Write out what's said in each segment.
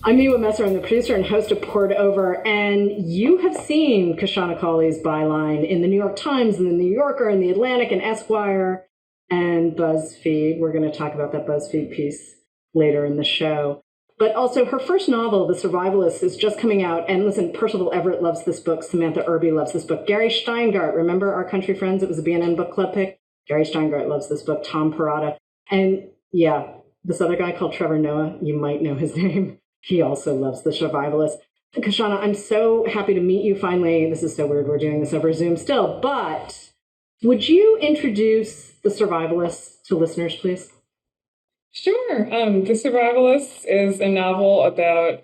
I'm Miwa Messer. I'm the producer and host of Poured Over, and you have seen Kashana Cauley's byline in the New York Times and the New Yorker and the Atlantic and Esquire and BuzzFeed. We're going to talk about that BuzzFeed piece later in the show. But also her first novel, The Survivalists, is just coming out. And listen, Percival Everett loves this book. Samantha Irby loves this book. Gary Steingart, remember our country friends? It was a BNN book club pick. Gary Steingart loves this book. Tom Perrotta. And yeah, this other guy called Trevor Noah, you might know his name. He also loves The Survivalists. Kashana, I'm so happy to meet you finally. This is so weird. We're doing this over Zoom still. But would you introduce The Survivalists to listeners, please? Sure. The Survivalists is a novel about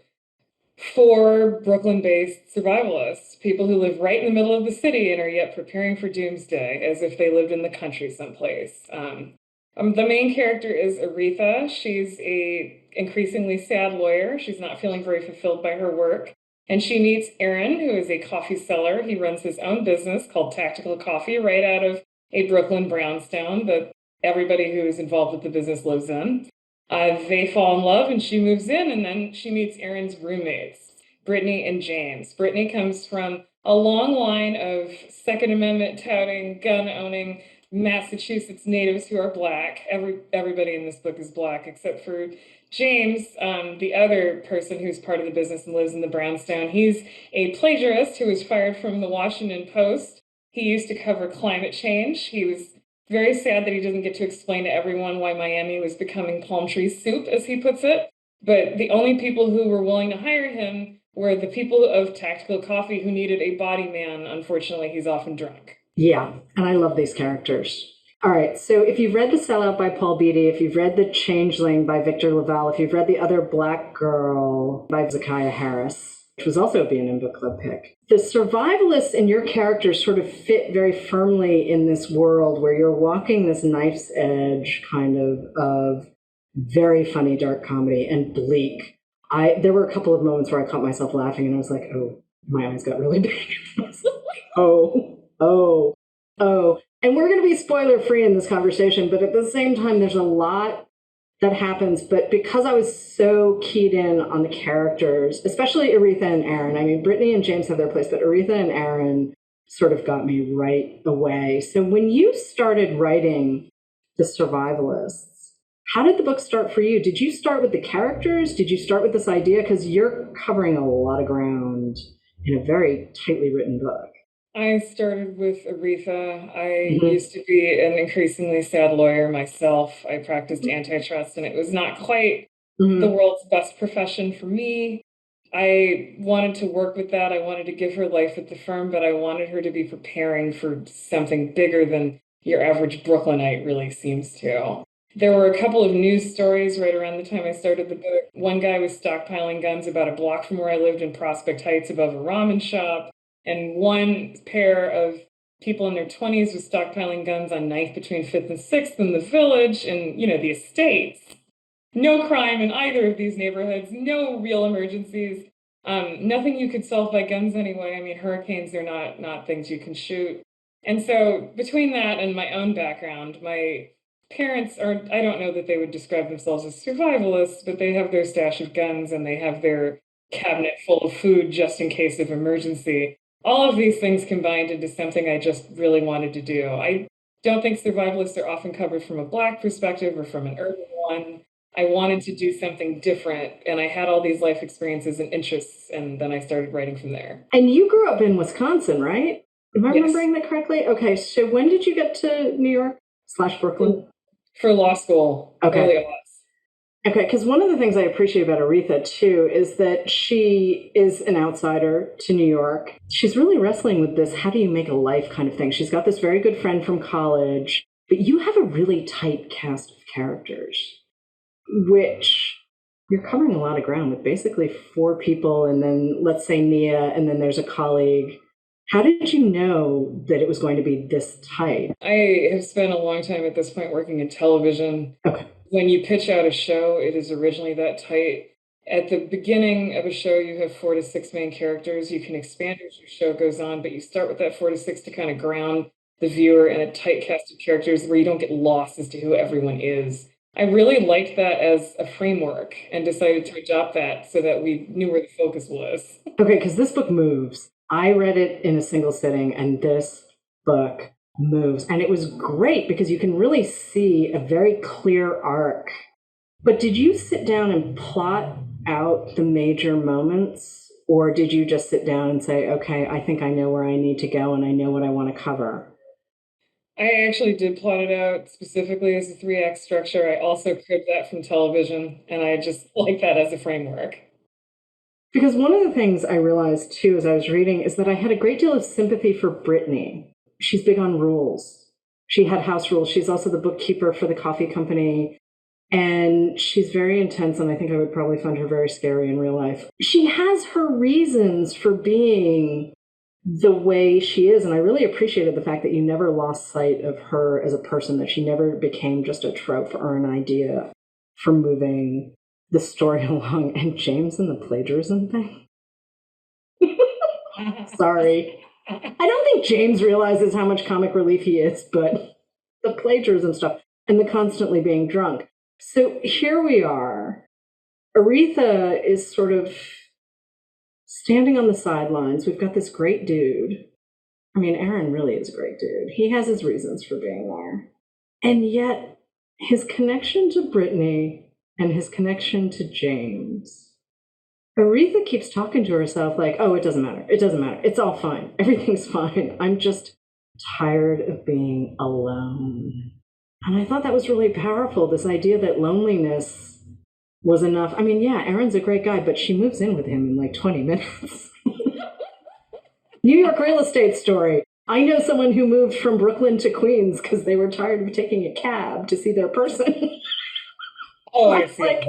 4 Brooklyn-based survivalists, people who live right in the middle of the city and are yet preparing for doomsday as if they lived in the country someplace. The main character is Aretha. She's a increasingly sad lawyer. She's not feeling very fulfilled by her work. And she meets Aaron, who is a coffee seller. He runs his own business called Tactical Coffee right out of a Brooklyn brownstone that everybody who is involved with the business lives in. They fall in love and she moves in, and then she meets Aaron's roommates, Brittany and James. Brittany comes from a long line of Second Amendment touting, gun owning Massachusetts natives who are Black. Everybody in this book is Black except for James, the other person who's part of the business and lives in the brownstone. He's a plagiarist who was fired from the Washington Post. He used to cover climate change. He was very sad that he doesn't get to explain to everyone why Miami was becoming palm tree soup, as he puts it. But the only people who were willing to hire him were the people of Tactical Coffee who needed a body man. Unfortunately, he's often drunk. Yeah, and I love these characters. All right, so if you've read The Sellout by Paul Beatty, if you've read The Changeling by Victor Laval, if you've read The Other Black Girl by Zakiya Harris, which was also a B&M Book Club pick, the survivalists and your characters sort of fit very firmly in this world where you're walking this knife's edge kind of very funny dark comedy and bleak. There were a couple of moments where I caught myself laughing and I was like, oh, my eyes got really big. I was like, oh. And we're going to be spoiler free in this conversation, but at the same time, there's a lot that happens. But because I was so keyed in on the characters, especially Aretha and Aaron, I mean, Brittany and James have their place, but Aretha and Aaron sort of got me right away. So when you started writing The Survivalists, how did the book start for you? Did you start with the characters? Did you start with this idea? Because you're covering a lot of ground in a very tightly written book. I started with Aretha. I used to be an increasingly sad lawyer myself. I practiced antitrust, and it was not quite the world's best profession for me. I wanted to work with that. I wanted to give her life at the firm, but I wanted her to be preparing for something bigger than your average Brooklynite really seems to. There were a couple of news stories right around the time I started the book. One guy was stockpiling guns about a block from where I lived in Prospect Heights above a ramen shop. And one pair of people in their 20s was stockpiling guns on Ninth between 5th and 6th in the Village and, the estates. No crime in either of these neighborhoods, no real emergencies, nothing you could solve by guns anyway. I mean, hurricanes are not things you can shoot. And so between that and my own background, my parents I don't know that they would describe themselves as survivalists, but they have their stash of guns and they have their cabinet full of food just in case of emergency. All of these things combined into something I just really wanted to do. I don't think survivalists are often covered from a Black perspective or from an urban one. I wanted to do something different, and I had all these life experiences and interests, and then I started writing from there. And you grew up in Wisconsin, right? Am I Yes. remembering that correctly? Okay, so when did you get to New York/Brooklyn? For law school. Okay. Early aughts. Okay, because one of the things I appreciate about Aretha, too, is that she is an outsider to New York. She's really wrestling with this how do you make a life kind of thing. She's got this very good friend from college, but you have a really tight cast of characters, which you're covering a lot of ground with basically 4 people, and then let's say Nia, and then there's a colleague. How did you know that it was going to be this tight? I have spent a long time at this point working in television. Okay. When you pitch out a show, it is originally that tight. At the beginning of a show, you have 4 to 6 main characters. You can expand as your show goes on, but you start with that 4 to 6 to kind of ground the viewer in a tight cast of characters where you don't get lost as to who everyone is. I really liked that as a framework and decided to adopt that so that we knew where the focus was. Okay, because this book moves. I read it in a single sitting, and this book moves. And it was great because you can really see a very clear arc. But did you sit down and plot out the major moments? Or did you just sit down and say, okay, I think I know where I need to go and I know what I want to cover? I actually did plot it out specifically as a 3-act structure. I also cribbed that from television, and I just like that as a framework. Because one of the things I realized too as I was reading is that I had a great deal of sympathy for Brittany. She's big on rules. She had house rules. She's also the bookkeeper for the coffee company. And she's very intense, and I think I would probably find her very scary in real life. She has her reasons for being the way she is, and I really appreciated the fact that you never lost sight of her as a person, that she never became just a trope or an idea for moving the story along. And James and the plagiarism thing? Sorry. I don't think James realizes how much comic relief he is, but the plagiarism stuff and the constantly being drunk. So here we are. Aretha is sort of standing on the sidelines. We've got this great dude. I mean, Aaron really is a great dude. He has his reasons for being there. And yet, his connection to Brittany and his connection to James. Aretha keeps talking to herself like, oh, it doesn't matter. It doesn't matter. It's all fine. Everything's fine. I'm just tired of being alone. And I thought that was really powerful, this idea that loneliness was enough. I mean, yeah, Aaron's a great guy, but she moves in with him in like 20 minutes. New York real estate story. I know someone who moved from Brooklyn to Queens because they were tired of taking a cab to see their person. Oh, I see. Like,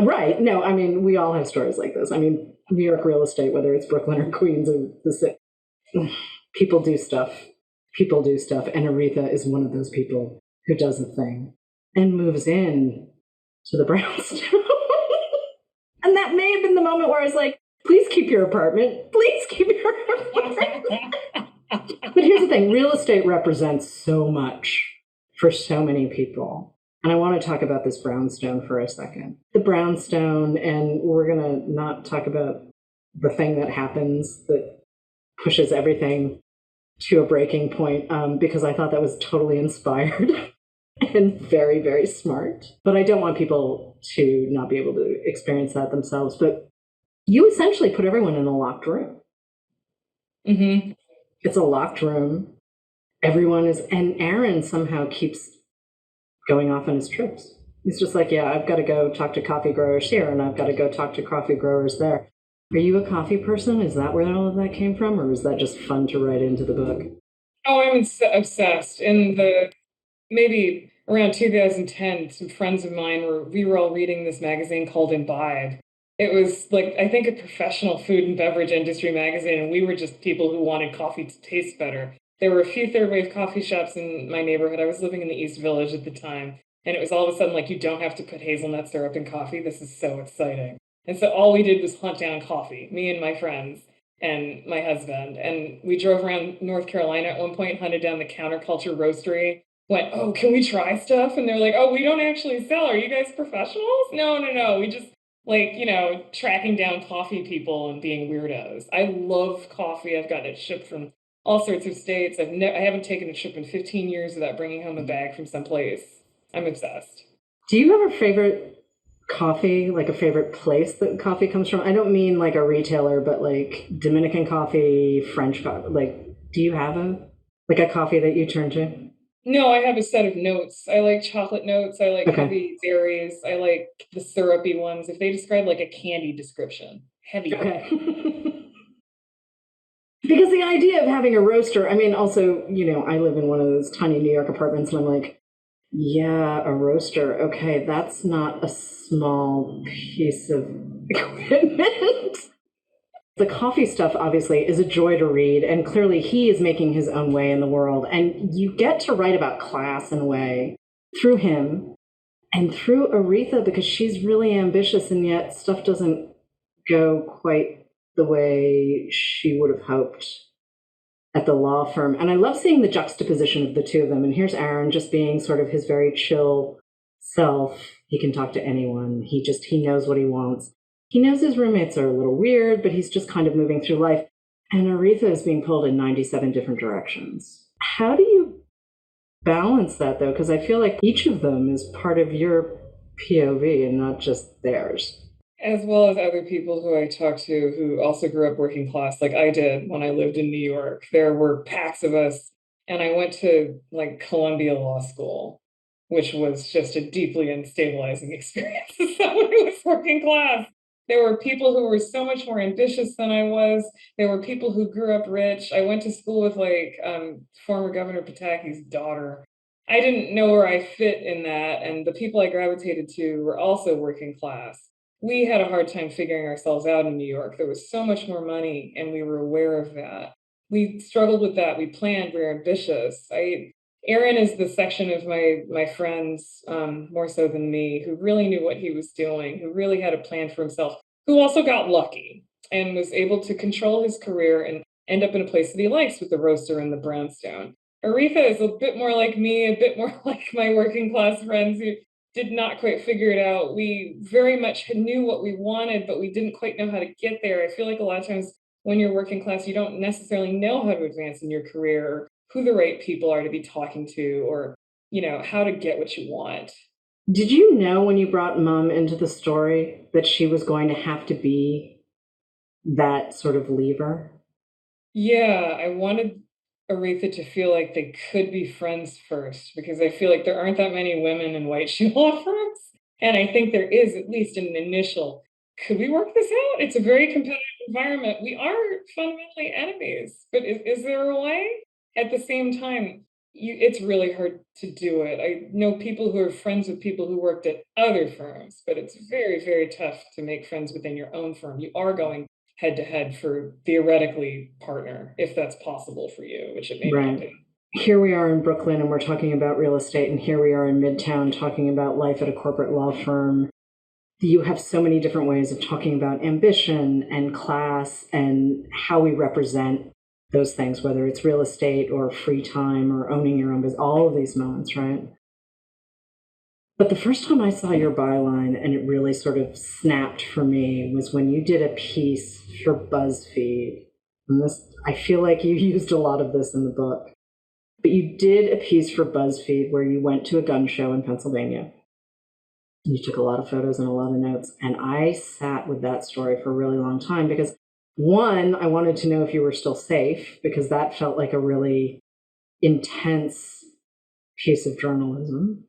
right. No, I mean, we all have stories like this. I mean, New York real estate, whether it's Brooklyn or Queens or the city, people do stuff. People do stuff. And Aretha is one of those people who does a thing and moves in to the brownstone. And that may have been the moment where I was like, please keep your apartment. Please keep your apartment. But here's the thing. Real estate represents so much for so many people. And I want to talk about this brownstone for a second. The brownstone, and we're going to not talk about the thing that happens that pushes everything to a breaking point, because I thought that was totally inspired and very, very smart. But I don't want people to not be able to experience that themselves. But you essentially put everyone in a locked room. Mm-hmm. It's a locked room. Everyone is, and Aaron somehow keeps going off on his trips. He's just like, yeah, I've got to go talk to coffee growers here, and I've got to go talk to coffee growers there. Are you a coffee person? Is that where all of that came from? Or was that just fun to write into the book? Oh, I'm obsessed. In the maybe around 2010, some friends of mine we were all reading this magazine called Imbibe. It was like, I think, a professional food and beverage industry magazine, and we were just people who wanted coffee to taste better. There were a few third wave coffee shops in my neighborhood. I was living in the East Village at the time, and it was all of a sudden like, you don't have to put hazelnut syrup in coffee. This is so exciting. And so all we did was hunt down coffee, me and my friends and my husband. And we drove around North Carolina at one point, hunted down the Counterculture Roastery, went, oh, can we try stuff? And they're like, oh, we don't actually sell. Are you guys professionals? No. We just tracking down coffee people and being weirdos. I love coffee. I've gotten it shipped from all sorts of states. I haven't taken a trip in 15 years without bringing home a bag from someplace. I'm obsessed. Do you have a favorite coffee, like a favorite place that coffee comes from? I don't mean like a retailer, but like Dominican coffee, French coffee. Like, do you have a coffee that you turn to? No, I have a set of notes. I like chocolate notes. I like heavy berries. I like the syrupy ones. If they describe like a candy description, heavy. Okay. Because the idea of having a roaster, I mean, also, I live in one of those tiny New York apartments, and I'm like, yeah, a roaster. Okay, that's not a small piece of equipment. The coffee stuff, obviously, is a joy to read, and clearly he is making his own way in the world. And you get to write about class in a way through him and through Aretha, because she's really ambitious, and yet stuff doesn't go quite the way she would have hoped at the law firm. And I love seeing the juxtaposition of the two of them. And here's Aaron just being sort of his very chill self. He can talk to anyone. He knows what he wants. He knows his roommates are a little weird, but he's just kind of moving through life. And Aretha is being pulled in 97 different directions. How do you balance that, though? Because I feel like each of them is part of your POV and not just theirs. As well as other people who I talked to who also grew up working class, like I did when I lived in New York. There were packs of us, and I went to like Columbia Law School, which was just a deeply unstabilizing experience as someone who was working class. There were people who were so much more ambitious than I was. There were people who grew up rich. I went to school with former Governor Pataki's daughter. I didn't know where I fit in that, and the people I gravitated to were also working class. We had a hard time figuring ourselves out in New York. There was so much more money, and we were aware of that. We struggled with that. We planned. We were ambitious. Aaron is the section of my friends, more so than me, who really knew what he was doing, who really had a plan for himself, who also got lucky and was able to control his career and end up in a place that he likes with the roaster and the brownstone. Aretha is a bit more like me, a bit more like my working class friends who did not quite figure it out. We very much knew what we wanted, but we didn't quite know how to get there. I feel like a lot of times when you're working class, you don't necessarily know how to advance in your career or who the right people are to be talking to or, how to get what you want. Did you know when you brought Mom into the story that she was going to have to be that sort of lever? Yeah, I wanted Aretha to feel like they could be friends first because I feel like there aren't that many women in white shoe law firms. And I think there is at least an initial, could we work this out? It's a very competitive environment. We are fundamentally enemies, but is there a way? At the same time, it's really hard to do it. I know people who are friends with people who worked at other firms, but it's very, very tough to make friends within your own firm. You are going head to head for theoretically partner, if that's possible for you, which it may not be. Here we are in Brooklyn and we're talking about real estate, and here we are in Midtown talking about life at a corporate law firm. You have so many different ways of talking about ambition and class and how we represent those things, whether it's real estate or free time or owning your own business, all of these moments, right? But the first time I saw your byline and it really sort of snapped for me was when you did a piece for BuzzFeed. And this, I feel like you used a lot of this in the book. But you did a piece for BuzzFeed where you went to a gun show in Pennsylvania. You took a lot of photos and a lot of notes. And I sat with that story for a really long time because, one, I wanted to know if you were still safe, because that felt like a really intense piece of journalism.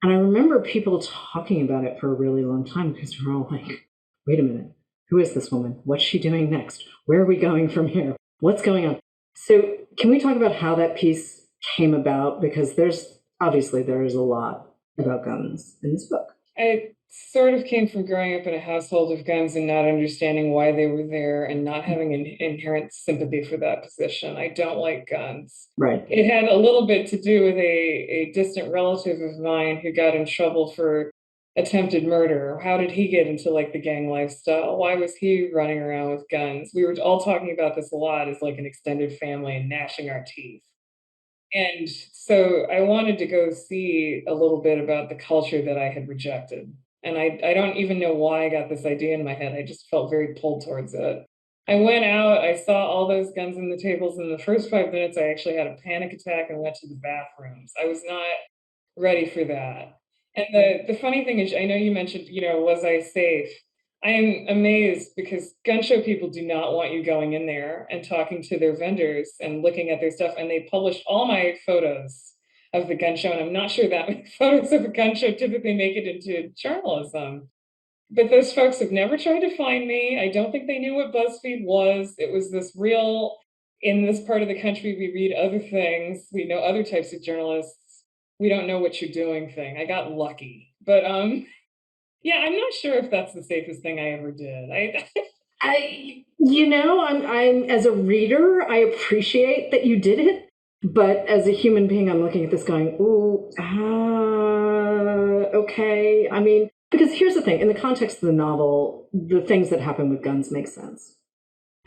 And I remember people talking about it for a really long time because we're all like, wait a minute, who is this woman? What's she doing next? Where are we going from here? What's going on? So can we talk about how that piece came about? Because there is a lot about guns in this book. I sort of came from growing up in a household of guns and not understanding why they were there and not having an inherent sympathy for that position. I don't like guns. Right. It had a little bit to do with a distant relative of mine who got in trouble for attempted murder. How did he get into like the gang lifestyle? Why was he running around with guns? We were all talking about this a lot as like an extended family and gnashing our teeth. And so I wanted to go see a little bit about the culture that I had rejected. And I don't even know why I got this idea in my head. I just felt very pulled towards it. I went out, I saw all those guns on the tables. In the first 5 minutes, I actually had a panic attack and went to the bathrooms. I was not ready for that. And the funny thing is, I know you mentioned, was I safe? I am amazed because gun show people do not want you going in there and talking to their vendors and looking at their stuff. And they published all my photos of the gun show. And I'm not sure that many photos of a gun show typically make it into journalism. But those folks have never tried to find me. I don't think they knew what BuzzFeed was. It was this real, in this part of the country, we read other things. We know other types of journalists. We don't know what you're doing thing. I got lucky. But yeah, I'm not sure if that's the safest thing I ever did. I'm as a reader, I appreciate that you did it, but as a human being, I'm looking at this going, ooh, okay. I mean, because here's the thing, in the context of the novel, the things that happen with guns make sense.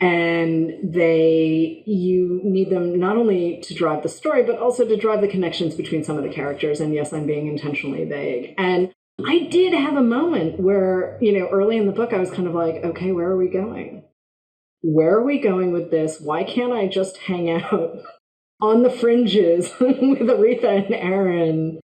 And you need them not only to drive the story, but also to drive the connections between some of the characters. And yes, I'm being intentionally vague. And I did have a moment where, early in the book, I was kind of like, okay, where are we going? Where are we going with this? Why can't I just hang out on the fringes with Aretha and Aaron?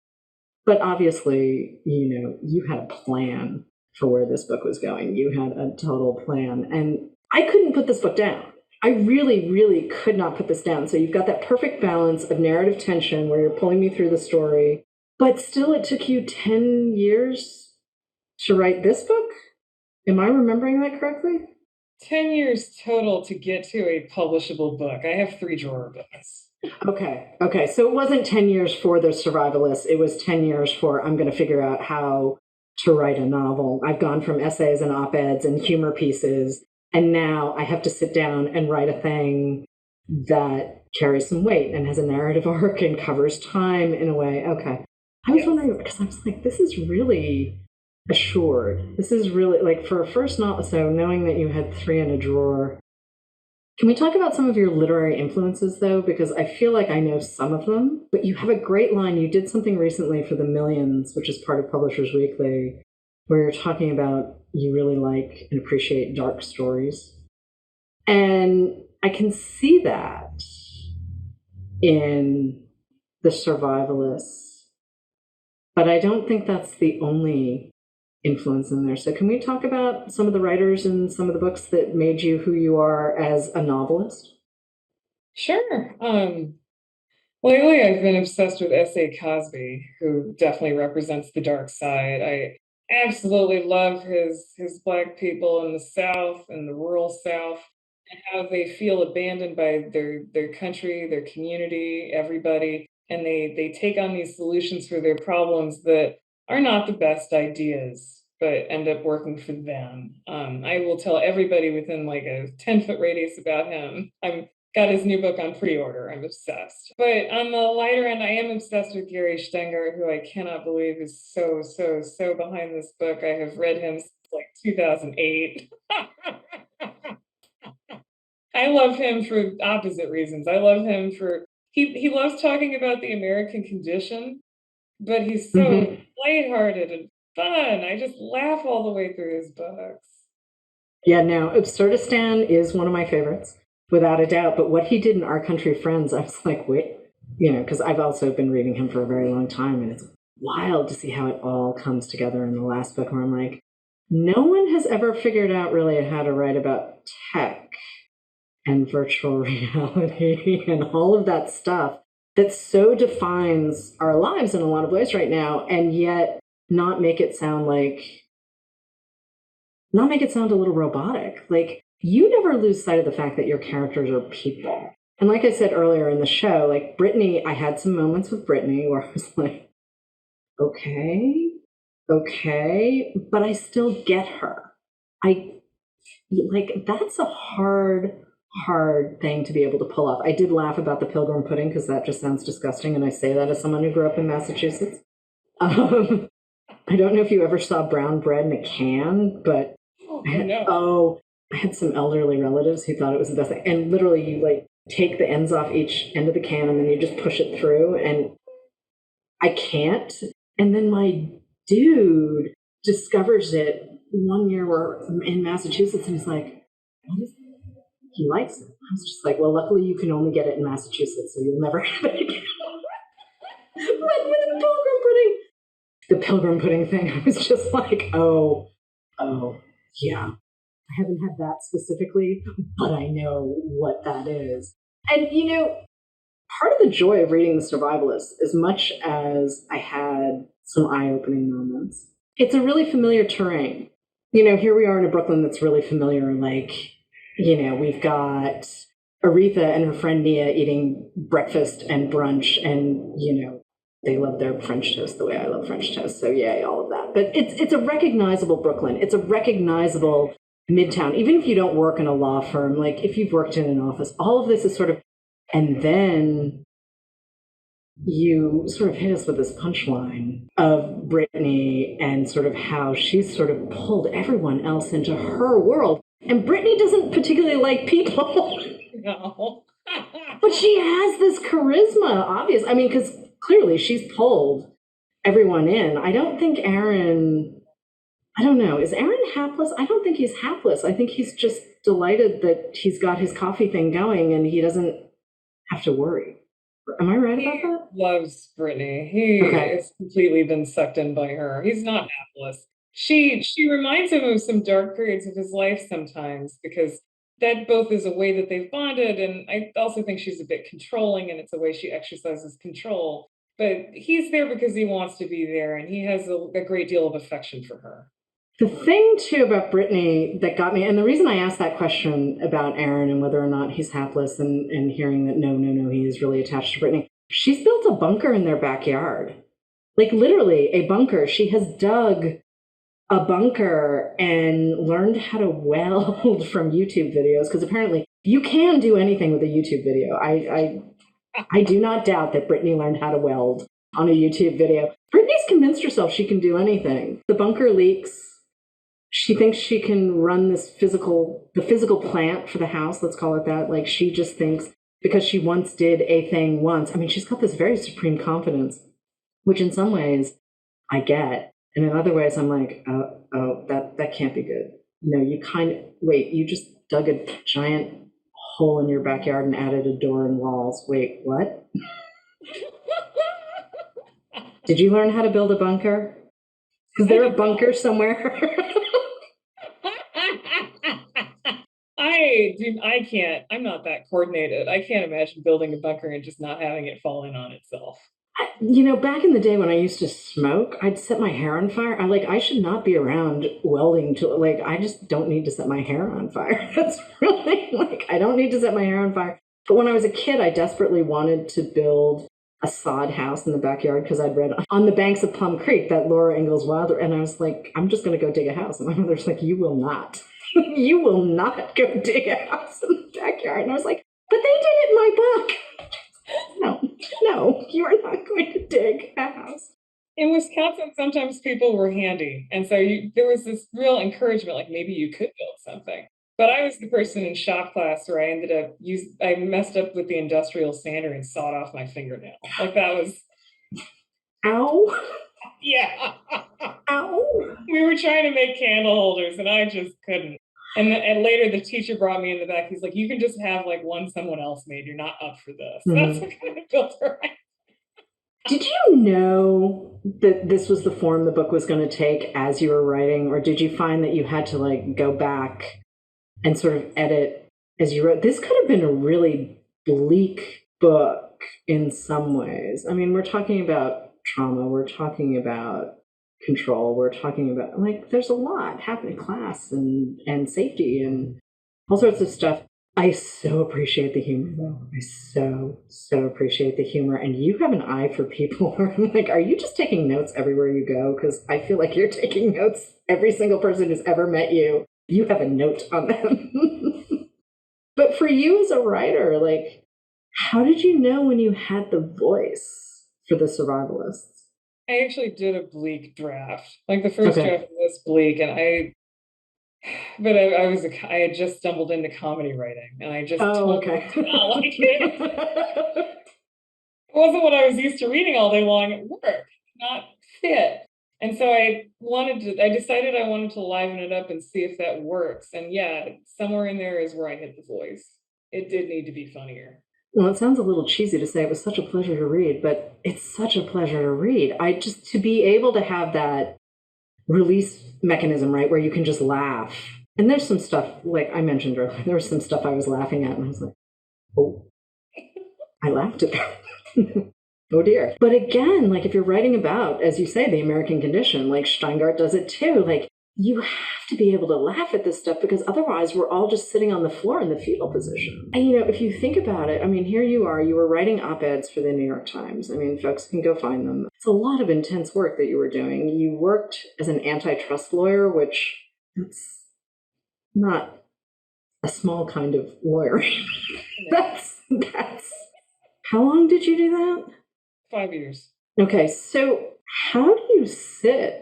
But obviously, you had a plan for where this book was going. You had a total plan. And I couldn't put this book down. I really, really could not put this down. So you've got that perfect balance of narrative tension where you're pulling me through the story, but still it took you 10 years to write this book? Am I remembering that correctly? 10 years total to get to a publishable book. I have 3 drawer books. Okay. So it wasn't 10 years for The Survivalists. It was 10 years for I'm going to figure out how to write a novel. I've gone from essays and op-eds and humor pieces, and now I have to sit down and write a thing that carries some weight and has a narrative arc and covers time in a way. Okay. I was wondering, because I was like, this is really assured. This is really, like, for a first novel, so knowing that you had 3 in a drawer. Can we talk about some of your literary influences, though? Because I feel like I know some of them, but you have a great line. You did something recently for The Millions, which is part of Publishers Weekly, where you're talking about you really like and appreciate dark stories. And I can see that in The Survivalists, but I don't think that's the only influence in there. So can we talk about some of the writers and some of the books that made you who you are as a novelist? Sure. Lately I've been obsessed with S.A. Cosby, who definitely represents the dark side. I absolutely love his Black people in the South and the rural South, and how they feel abandoned by their country, their community, everybody, and they take on these solutions for their problems that are not the best ideas, but end up working for them. I will tell everybody within like a 10-foot radius about him. I'm got his new book on pre-order. I'm obsessed. But on the lighter end, I am obsessed with Gary Stenger, who I cannot believe is so behind this book. I have read him since like 2008. I love him for opposite reasons. I love him for he loves talking about the American condition, but he's so lighthearted and fun. I just laugh all the way through his books. Yeah, no, Absurdistan is one of my favorites, without a doubt. But what he did in Our Country Friends, I was like, wait, because I've also been reading him for a very long time, and it's wild to see how it all comes together in the last book, where I'm like, no one has ever figured out really how to write about tech and virtual reality and all of that stuff that so defines our lives in a lot of ways right now, and yet not make it sound a little robotic. Like, you never lose sight of the fact that your characters are people. And like I said earlier in the show, like Brittany, I had some moments with Brittany where I was like, okay, but I still get her. That's a hard thing to be able to pull off. I did laugh about the pilgrim pudding because that just sounds disgusting, and I say that as someone who grew up in Massachusetts. I don't know if you ever saw brown bread in a can, but I had some elderly relatives who thought it was the best thing. And literally, you like take the ends off each end of the can, and then you just push it through. And I can't. And then my dude discovers it one year we're in Massachusetts, and he's like, what is it? He likes it. I was just like, well, luckily you can only get it in Massachusetts, so you'll never have it again. But with the pilgrim pudding thing, I was just like, oh, yeah. I haven't had that specifically, but I know what that is. And, part of the joy of reading The Survivalists, as much as I had some eye-opening moments, it's a really familiar terrain. Here we are in a Brooklyn that's really familiar, like, we've got Aretha and her friend Nia eating breakfast and brunch, and, they love their French toast the way I love French toast. So yay, all of that. But it's a recognizable Brooklyn. It's a recognizable Midtown. Even if you don't work in a law firm, like if you've worked in an office, all of this is sort of, and then you sort of hit us with this punchline of Brittany and sort of how she's sort of pulled everyone else into her world. And Brittany doesn't particularly like people. No. But she has this charisma, obvious. I mean, because clearly she's pulled everyone in. I don't think Aaron, I don't know, is Aaron hapless? I don't think he's hapless. I think he's just delighted that he's got his coffee thing going and he doesn't have to worry. Am I right about that? He loves Brittany. He has completely been sucked in by her. He's not hapless. She reminds him of some dark periods of his life sometimes, because that both is a way that they've bonded, and I also think she's a bit controlling, and it's a way she exercises control. But he's there because he wants to be there, and he has a great deal of affection for her. The thing, too, about Brittany that got me, and the reason I asked that question about Aaron and whether or not he's hapless and hearing that no, he is really attached to Brittany, she's built a bunker in their backyard. Like, literally, a bunker. She has dug a bunker and learned how to weld from YouTube videos, because apparently you can do anything with a YouTube video. I do not doubt that Brittany learned how to weld on a YouTube video. Brittany's convinced herself she can do anything. The bunker leaks. She thinks she can run the physical plant for the house, let's call it that. Like, she just thinks because she once did a thing once. I mean, she's got this very supreme confidence, which in some ways I get. And in other ways, I'm like, oh, that can't be good. You know, you just dug a giant hole in your backyard and added a door and walls. Wait, what? Did you learn how to build a bunker? Is there a bunker somewhere? I can't. I'm not that coordinated. I can't imagine building a bunker and just not having it fall in on itself. You know, back in the day when I used to smoke, I'd set my hair on fire. I should not be around welding I just don't need to set my hair on fire. That's really, I don't need to set my hair on fire. But when I was a kid, I desperately wanted to build a sod house in the backyard because I'd read On the Banks of Plum Creek, that Laura Ingalls Wilder, and I was like, I'm just going to go dig a house. And my mother's like, you will not. You will not go dig a house in the backyard. And I was like, but they did it in my book. No, you are not going to dig a house. In Wisconsin, sometimes people were handy. And so there was this real encouragement, like maybe you could build something. But I was the person in shop class where I messed up with the industrial sander and sawed off my fingernail. Like, that was... Ow. Yeah. Ow. We were trying to make candle holders and I just couldn't. And later the teacher brought me in the back. He's like, you can just have one someone else made. You're not up for this. Mm-hmm. That's what kind of built her. Did you know that this was the form the book was going to take as you were writing? Or did you find that you had to go back and sort of edit as you wrote? This could have been a really bleak book in some ways. I mean, we're talking about trauma. We're talking about control. We're talking about there's a lot happening, class and safety and all sorts of stuff. I so appreciate the humor, though. I so appreciate the humor. And you have an eye for people where I'm like, are you just taking notes everywhere you go? Because I feel like you're taking notes. Every single person who's ever met you, you have a note on them. But for you as a writer, how did you know when you had the voice for The Survivalists? I actually did a bleak draft. The first draft was bleak, and I had just stumbled into comedy writing, and I just totally did not like it. It wasn't what I was used to reading all day long at work. Not fit. And so I decided I wanted to liven it up and see if that works. And yeah, somewhere in there is where I hit the voice. It did need to be funnier. Well, it sounds a little cheesy to say it was such a pleasure to read, but it's such a pleasure to read. To be able to have that release mechanism, right, where you can just laugh. And there's some stuff, like I mentioned earlier, there was some stuff I was laughing at, and I was like, oh, I laughed at that. Oh dear. But again, if you're writing about, as you say, the American condition, Steingart does it too, you have to be able to laugh at this stuff because otherwise we're all just sitting on the floor in the fetal position. And, if you think about it, I mean, here you were writing op-eds for the New York Times. I mean, folks can go find them. It's a lot of intense work that you were doing. You worked as an antitrust lawyer, which that's not a small kind of lawyering. that's, how long did you do that? 5 years. Okay, so how do you sit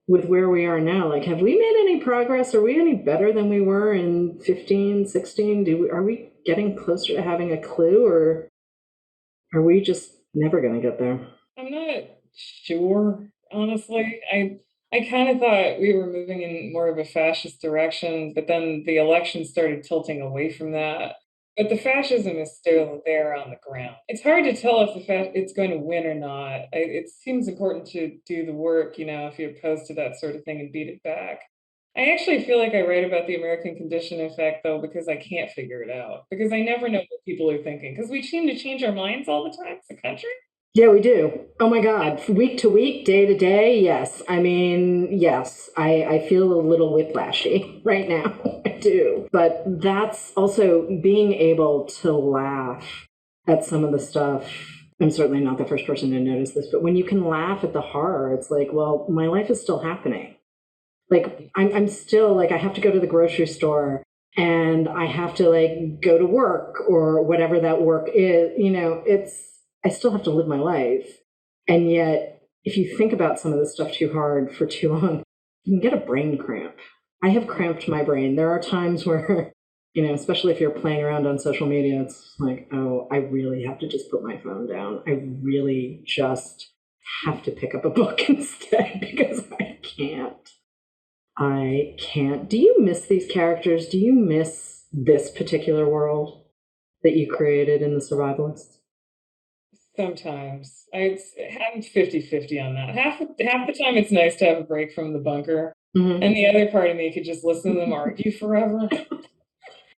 with where we are now? Like, have we made any progress? Are we any better than we were in 15, 16? Are we getting closer to having a clue, or are we just never going to get there? I'm not sure, honestly. I kind of thought we were moving in more of a fascist direction, but then the election started tilting away from that. But the fascism is still there on the ground. It's hard to tell if it's going to win or not. It seems important to do the work, if you're opposed to that sort of thing and beat it back. I actually feel like I write about the American condition, in fact, though, because I can't figure it out. Because I never know what people are thinking. Because we seem to change our minds all the time as a country. Yeah, we do. Oh my God. Week to week, day to day. Yes. I mean, yes, I feel a little whiplashy right now. I do. But that's also being able to laugh at some of the stuff. I'm certainly not the first person to notice this, but when you can laugh at the horror, it's like, well, my life is still happening. Like, I'm still, like, I have to go to the grocery store and I have to, like, go to work or whatever that work is. I still have to live my life. And yet, if you think about some of this stuff too hard for too long, you can get a brain cramp. I have cramped my brain. There are times where, especially if you're playing around on social media, it's like, oh, I really have to just put my phone down. I really just have to pick up a book instead because I can't. Do you miss these characters? Do you miss this particular world that you created in The Survivalists? Sometimes. I'm 50-50 on that. Half the time it's nice to have a break from the bunker. Mm-hmm. And the other part of me could just listen to them argue forever.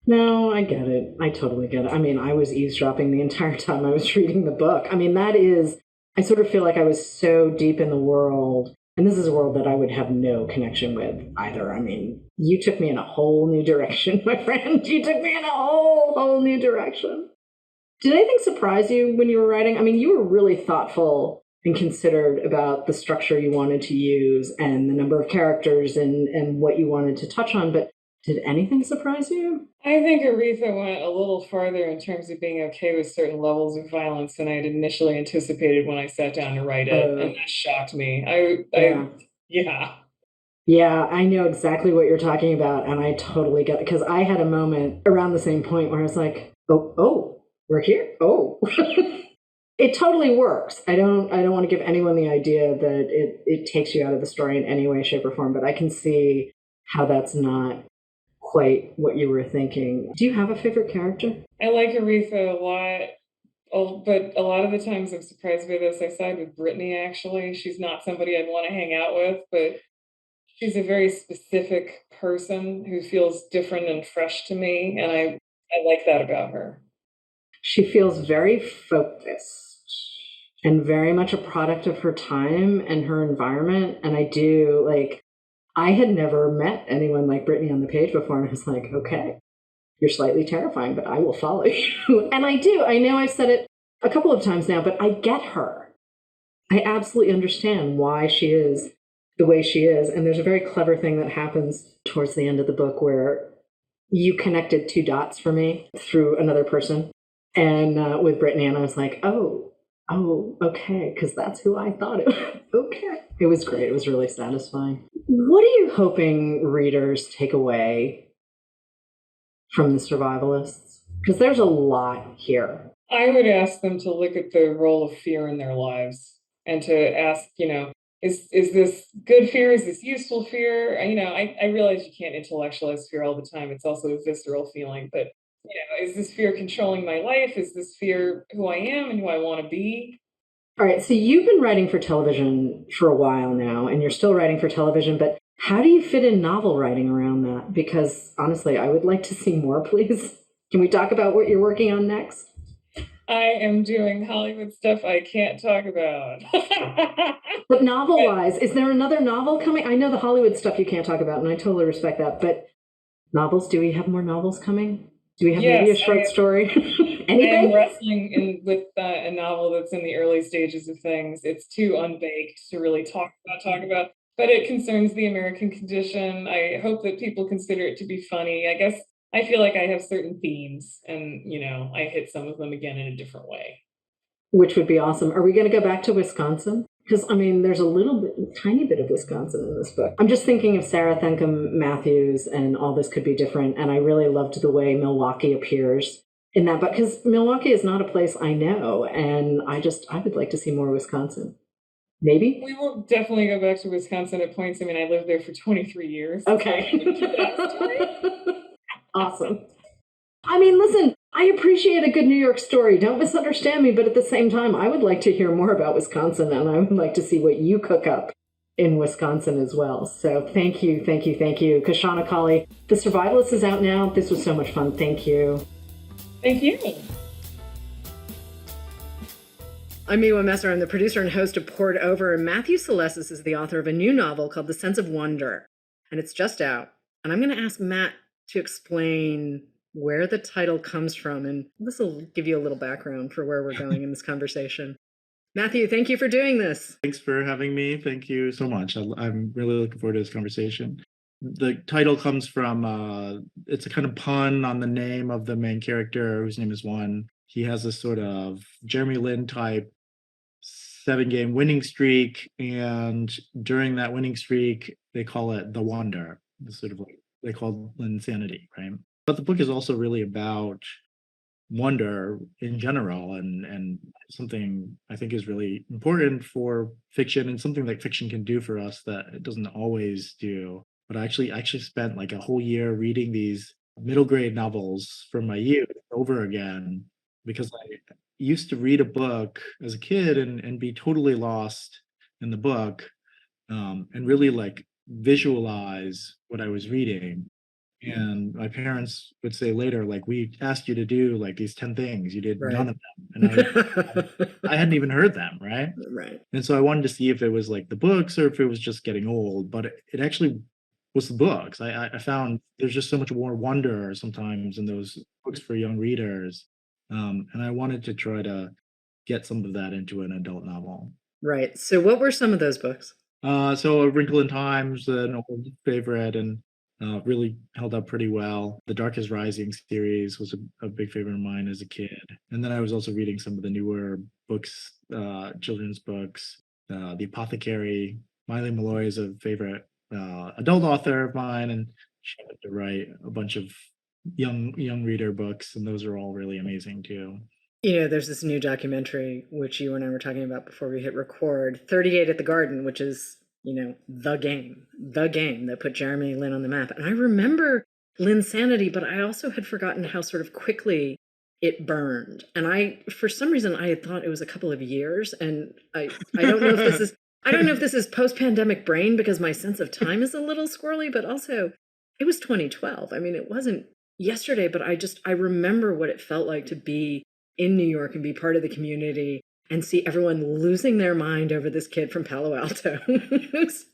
No, I get it. I totally get it. I mean, I was eavesdropping the entire time I was reading the book. I mean, I sort of feel like I was so deep in the world. And this is a world that I would have no connection with either. I mean, you took me in a whole new direction, my friend. You took me in a whole new direction. Did anything surprise you when you were writing? I mean, you were really thoughtful and considered about the structure you wanted to use and the number of characters and what you wanted to touch on, but did anything surprise you? I think Aretha went a little farther in terms of being okay with certain levels of violence than I had initially anticipated when I sat down to write it, and that shocked me. Yeah. Yeah, I know exactly what you're talking about, and I totally get it, because I had a moment around the same point where I was like, oh. We're here. Oh, it totally works. I don't want to give anyone the idea that it takes you out of the story in any way, shape, or form, but I can see how that's not quite what you were thinking. Do you have a favorite character? I like Aretha a lot, but a lot of the times I'm surprised by this. I side with Brittany, actually. She's not somebody I'd want to hang out with, but she's a very specific person who feels different and fresh to me, and I like that about her. She feels very focused and very much a product of her time and her environment. And I had never met anyone like Brittany on the page before. And I was like, okay, you're slightly terrifying, but I will follow you. And I do. I know I've said it a couple of times now, but I get her. I absolutely understand why she is the way she is. And there's a very clever thing that happens towards the end of the book where you connected two dots for me through another person. And with Brittany, and I was like, oh, okay, because that's who I thought it was. Okay. It was great. It was really satisfying. What are you hoping readers take away from The Survivalists? Because there's a lot here. I would ask them to look at the role of fear in their lives and to ask, is this good fear? Is this useful fear? I realize you can't intellectualize fear all the time. It's also a visceral feeling, but is this fear controlling my life? Is this fear who I am and who I want to be? All right. So you've been writing for television for a while now, and you're still writing for television, but how do you fit in novel writing around that? Because honestly, I would like to see more, please. Can we talk about what you're working on next? I am doing Hollywood stuff I can't talk about. But novel-wise, is there another novel coming? I know the Hollywood stuff you can't talk about, and I totally respect that, but novels, do we have more novels coming? Do we have maybe a short story? I'm wrestling with a novel that's in the early stages of things. It's too unbaked to really talk about, but it concerns the American condition. I hope that people consider it to be funny. I guess I feel like I have certain themes, and I hit some of them again in a different way. Which would be awesome. Are we going to go back to Wisconsin? Because, I mean, there's a little bit, tiny bit of Wisconsin in this book. I'm just thinking of Sarah Thenkham Matthews and All This Could Be Different. And I really loved the way Milwaukee appears in that book, because Milwaukee is not a place I know. And I would like to see more Wisconsin. Maybe? We will definitely go back to Wisconsin at points. I mean, I lived there for 23 years. Okay. Awesome. I mean, listen, I appreciate a good New York story. Don't misunderstand me, but at the same time, I would like to hear more about Wisconsin, and I would like to see what you cook up in Wisconsin as well. So thank you, thank you, thank you. Kashana Cauley, The Survivalists is out now. This was so much fun. Thank you. Thank you. I'm Miwa Messer. I'm the producer and host of Poured Over. Matthew Salesses is the author of a new novel called The Sense of Wonder, and it's just out. And I'm going to ask Matt to explain where the title comes from, and this will give you a little background for where we're going in this conversation. Matthew, thank you for doing this. Thanks for having me. Thank you so much. I'm really looking forward to this conversation. The title comes from, it's a kind of pun on the name of the main character, whose name is One. He has this sort of Jeremy Lin type 7-game winning streak, and during that winning streak, they call it the Wander. It's sort of like they call it insanity, right? But the book is also really about wonder in general, and something I think is really important for fiction, and something that fiction can do for us that it doesn't always do. But I actually spent like a whole year reading these middle grade novels from my youth over again, because I used to read a book as a kid and be totally lost in the book, and really like visualize what I was reading. And my parents would say later, like, we asked you to do like these 10 things, you did none of them. And I hadn't even heard them, right? Right. And so I wanted to see if it was like the books or if it was just getting old, but it actually was the books. I found there's just so much more wonder sometimes in those books for young readers. And I wanted to try to get some of that into an adult novel. Right. So what were some of those books? So A Wrinkle in Time's an old favorite, and really held up pretty well. The Darkest Rising series was a big favorite of mine as a kid. And then I was also reading some of the newer books, children's books. The Apothecary, Miley Malloy is a favorite adult author of mine, and she had to write a bunch of young reader books, and those are all really amazing too. You know, there's this new documentary, which you and I were talking about before we hit record, 38 at the Garden, which is, you know, the game that put Jeremy Lin on the map. And I remember Linsanity, but I also had forgotten how sort of quickly it burned. And for some reason, I had thought it was a couple of years. And I don't know if this is post-pandemic brain, because my sense of time is a little squirrely, but also it was 2012. I mean, it wasn't yesterday, but I remember what it felt like to be in New York and be part of the community and see everyone losing their mind over this kid from Palo Alto.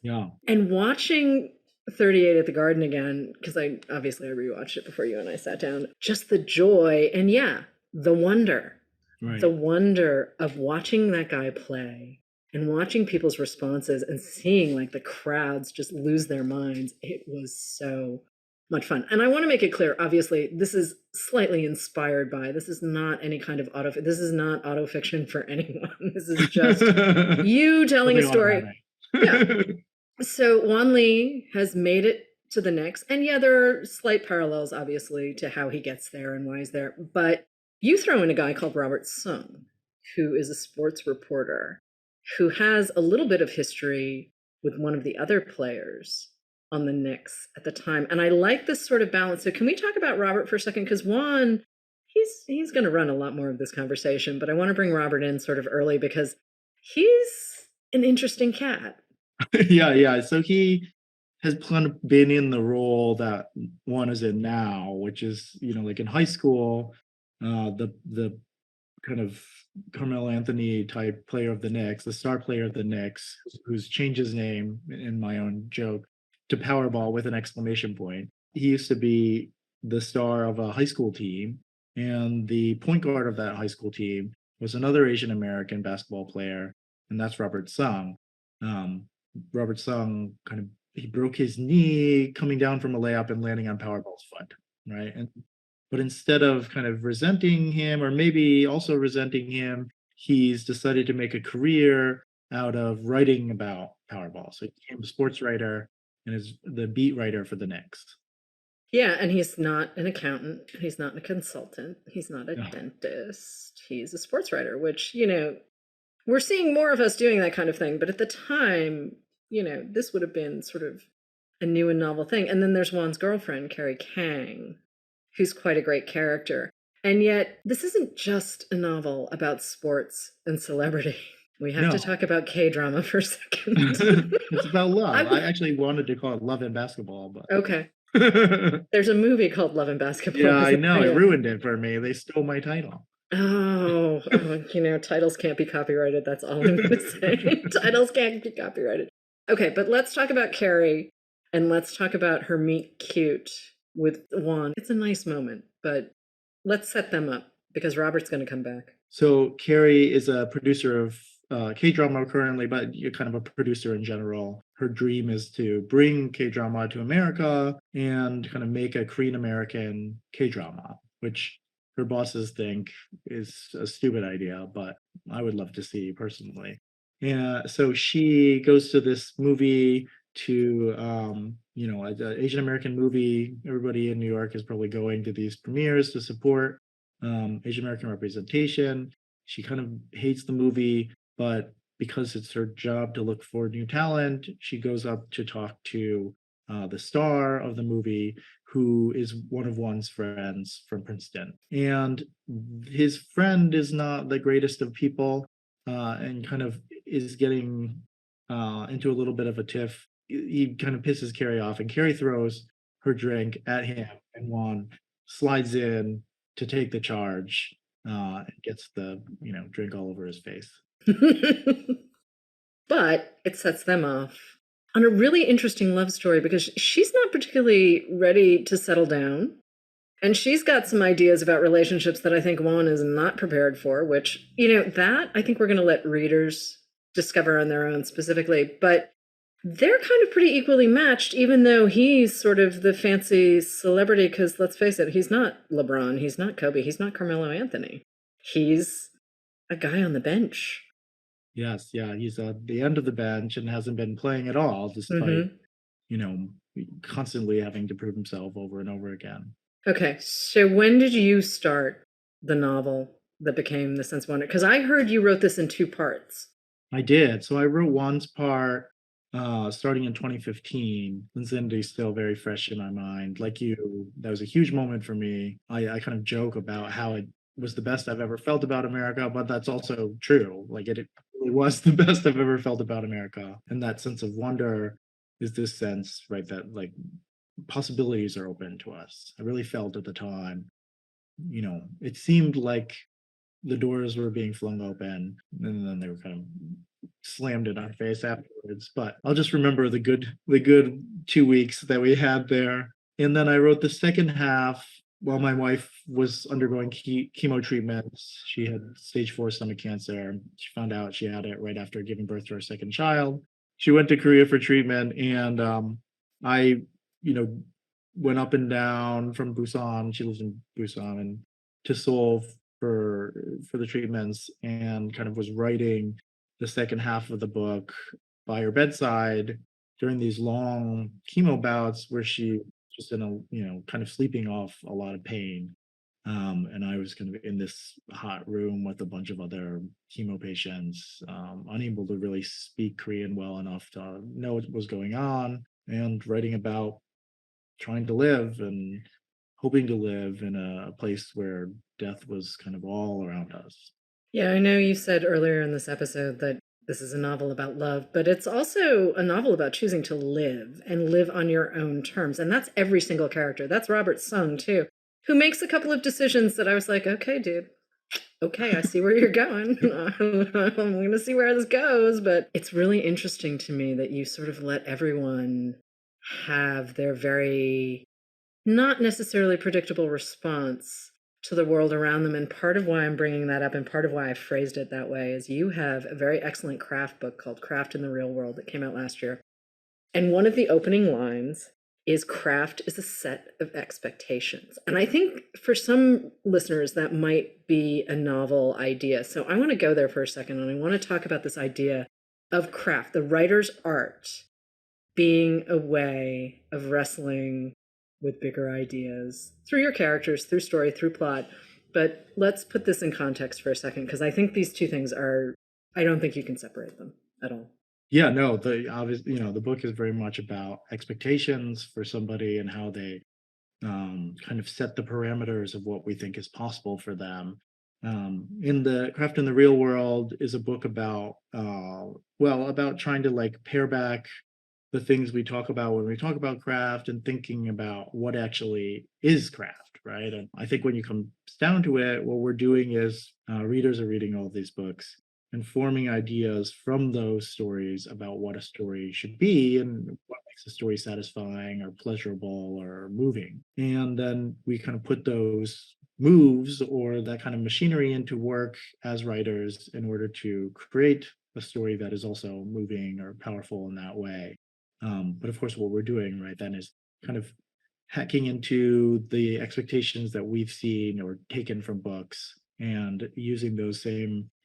Yeah. And watching 38 at the Garden again, because I rewatched it before you and I sat down, just the joy and the wonder. Right. The wonder of watching that guy play and watching people's responses and seeing like the crowds just lose their minds. It was so much fun. And I want to make it clear, obviously, this is slightly inspired by, this is not any kind of this is not autofiction for anyone. This is just you telling a story. Yeah. So Wan Lee has made it to the Knicks. And there are slight parallels, obviously, to how he gets there and why he's there. But you throw in a guy called Robert Sung, who is a sports reporter, who has a little bit of history with one of the other players on the Knicks at the time. And I like this sort of balance. So can we talk about Robert for a second? Because Juan, he's going to run a lot more of this conversation, but I want to bring Robert in sort of early because he's an interesting cat. Yeah. So he has kind of been in the role that Juan is in now, which is, like in high school, the kind of Carmelo Anthony type player of the Knicks, the star player of the Knicks, who's changed his name in my own joke to Powerball with an exclamation point. He used to be the star of a high school team, and the point guard of that high school team was another Asian American basketball player, and that's Robert Sung. Robert Sung he broke his knee coming down from a layup and landing on Powerball's foot, right? But instead of kind of resenting him, or maybe also resenting him, he's decided to make a career out of writing about Powerball. So he became a sports writer and is the beat writer for the Knicks. Yeah, and he's not an accountant. He's not a consultant. He's not a No. dentist. He's a sports writer, which, we're seeing more of us doing that kind of thing. But at the time, this would have been sort of a new and novel thing. And then there's Juan's girlfriend, Carrie Kang, who's quite a great character. And yet, this isn't just a novel about sports and celebrity. We have to talk about K-drama for a second. It's about love. I actually wanted to call it Love and Basketball, but okay. There's a movie called Love and Basketball. Yeah, I know. It ruined it for me. They stole my title. Oh, titles can't be copyrighted. That's all I'm going to say. Titles can't be copyrighted. Okay, but let's talk about Carrie, and let's talk about her meet cute with Juan. It's a nice moment, but let's set them up because Robert's going to come back. So Carrie is a producer of K-drama currently, but you're kind of a producer in general. Her dream is to bring K-drama to America and kind of make a Korean American K-drama, which her bosses think is a stupid idea, but I would love to see personally. And so she goes to this movie to, an Asian American movie. Everybody in New York is probably going to these premieres to support Asian American representation. She kind of hates the movie, but because it's her job to look for new talent, she goes up to talk to the star of the movie, who is one of Juan's friends from Princeton. And his friend is not the greatest of people and kind of is getting into a little bit of a tiff. He kind of pisses Carrie off, and Carrie throws her drink at him, and Juan slides in to take the charge and gets the drink all over his face. But it sets them off on a really interesting love story because she's not particularly ready to settle down. And she's got some ideas about relationships that I think Juan is not prepared for, which, that I think we're going to let readers discover on their own specifically. But they're kind of pretty equally matched, even though he's sort of the fancy celebrity, because let's face it, he's not LeBron, he's not Kobe, he's not Carmelo Anthony. He's a guy on the bench. Yes, yeah, he's at the end of the bench and hasn't been playing at all, despite, constantly having to prove himself over and over again. Okay, so when did you start the novel that became The Sense of Wonder? Because I heard you wrote this in 2 parts. I did. So I wrote Juan's part starting in 2015. Lindsay's still very fresh in my mind. Like you, that was a huge moment for me. I kind of joke about how it was the best I've ever felt about America, but that's also true. Like it really was the best I've ever felt about America. And that sense of wonder is this sense, right, that like possibilities are open to us. I really felt at the time, it seemed like the doors were being flung open and then they were kind of slammed in our face afterwards. But I'll just remember the good 2 weeks that we had there. And then I wrote the second half while my wife was undergoing chemo treatments. She had stage 4 stomach cancer. She found out she had it right after giving birth to her second child. She went to Korea for treatment, and I, went up and down from Busan. She lives in Busan, and to Seoul for the treatments, and kind of was writing the second half of the book by her bedside during these long chemo bouts where she just in a kind of sleeping off a lot of pain. And I was kind of in this hot room with a bunch of other chemo patients, unable to really speak Korean well enough to know what was going on, and writing about trying to live and hoping to live in a place where death was kind of all around us. Yeah, I know you said earlier in this episode that this is a novel about love, but it's also a novel about choosing to live and live on your own terms. And that's every single character. That's Robert Sung, too, who makes a couple of decisions that I was like, okay, dude. Okay, I see where you're going. I'm going to see where this goes. But it's really interesting to me that you sort of let everyone have their very not necessarily predictable response to the world around them. And part of why I'm bringing that up and part of why I phrased it that way is you have a very excellent craft book called Craft in the Real World that came out last year. And one of the opening lines is craft is a set of expectations. And I think for some listeners, that might be a novel idea. So I want to go there for a second, and I want to talk about this idea of craft, the writer's art, being a way of wrestling with bigger ideas through your characters, through story, through plot. But let's put this in context for a second, because I think these two things I don't think you can separate them at all. Yeah, no, the book is very much about expectations for somebody and how they kind of set the parameters of what we think is possible for them. In the Craft in the Real World is a book about about trying to like pare back the things we talk about when we talk about craft and thinking about what actually is craft, right? And I think when you come down to it, what we're doing is readers are reading all these books and forming ideas from those stories about what a story should be and what makes a story satisfying or pleasurable or moving. And then we kind of put those moves or that kind of machinery into work as writers in order to create a story that is also moving or powerful in that way. But of course, what we're doing right then is kind of hacking into the expectations that we've seen or taken from books and using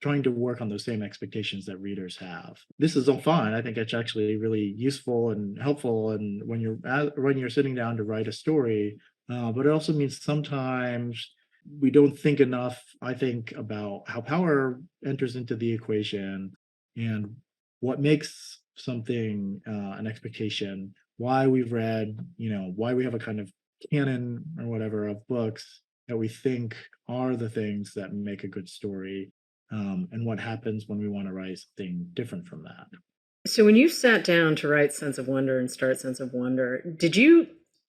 trying to work on those same expectations that readers have. This is all fine. I think it's actually really useful and helpful. And when you're sitting down to write a story, but it also means sometimes we don't think enough, I think, about how power enters into the equation and what makes something an expectation, why we've read, why we have a kind of canon or whatever of books that we think are the things that make a good story, and what happens when we want to write something different from that. So when you sat down to write Sense of Wonder and start Sense of Wonder,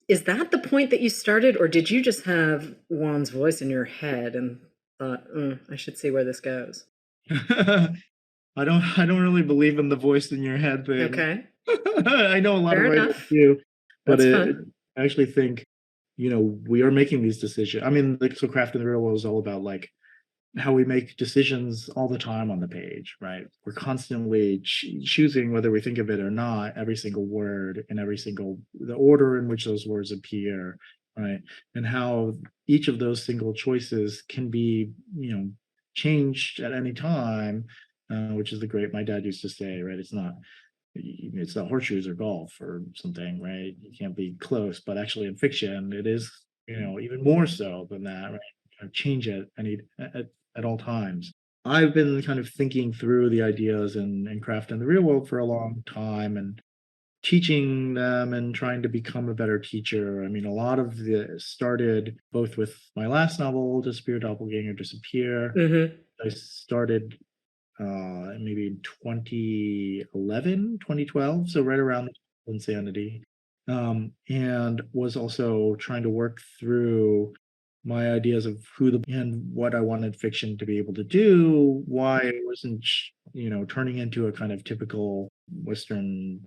is that the point that you started, or did you just have Juan's voice in your head and thought, I should see where this goes? I don't really believe in the voice in your head thing. Okay. I know a lot Fair of writers enough. do, but That's fun. I actually think, we are making these decisions. I mean, so Craft in the Real World is all about like how we make decisions all the time on the page, right? We're constantly choosing whether we think of it or not, every single word and the order in which those words appear, right? And how each of those single choices can be, changed at any time, which is my dad used to say, right? It's not horseshoes or golf or something, right? You can't be close, but actually in fiction, it is, even more so than that, right? Change it at all times. I've been kind of thinking through the ideas in Craft in the Real World for a long time and teaching them and trying to become a better teacher. I mean, a lot of this started both with my last novel, Disappear, Doppelganger, Disappear. Mm-hmm. I started maybe in 2011, 2012, so right around Insanity, and was also trying to work through my ideas of and what I wanted fiction to be able to do, why it wasn't, turning into a kind of typical Western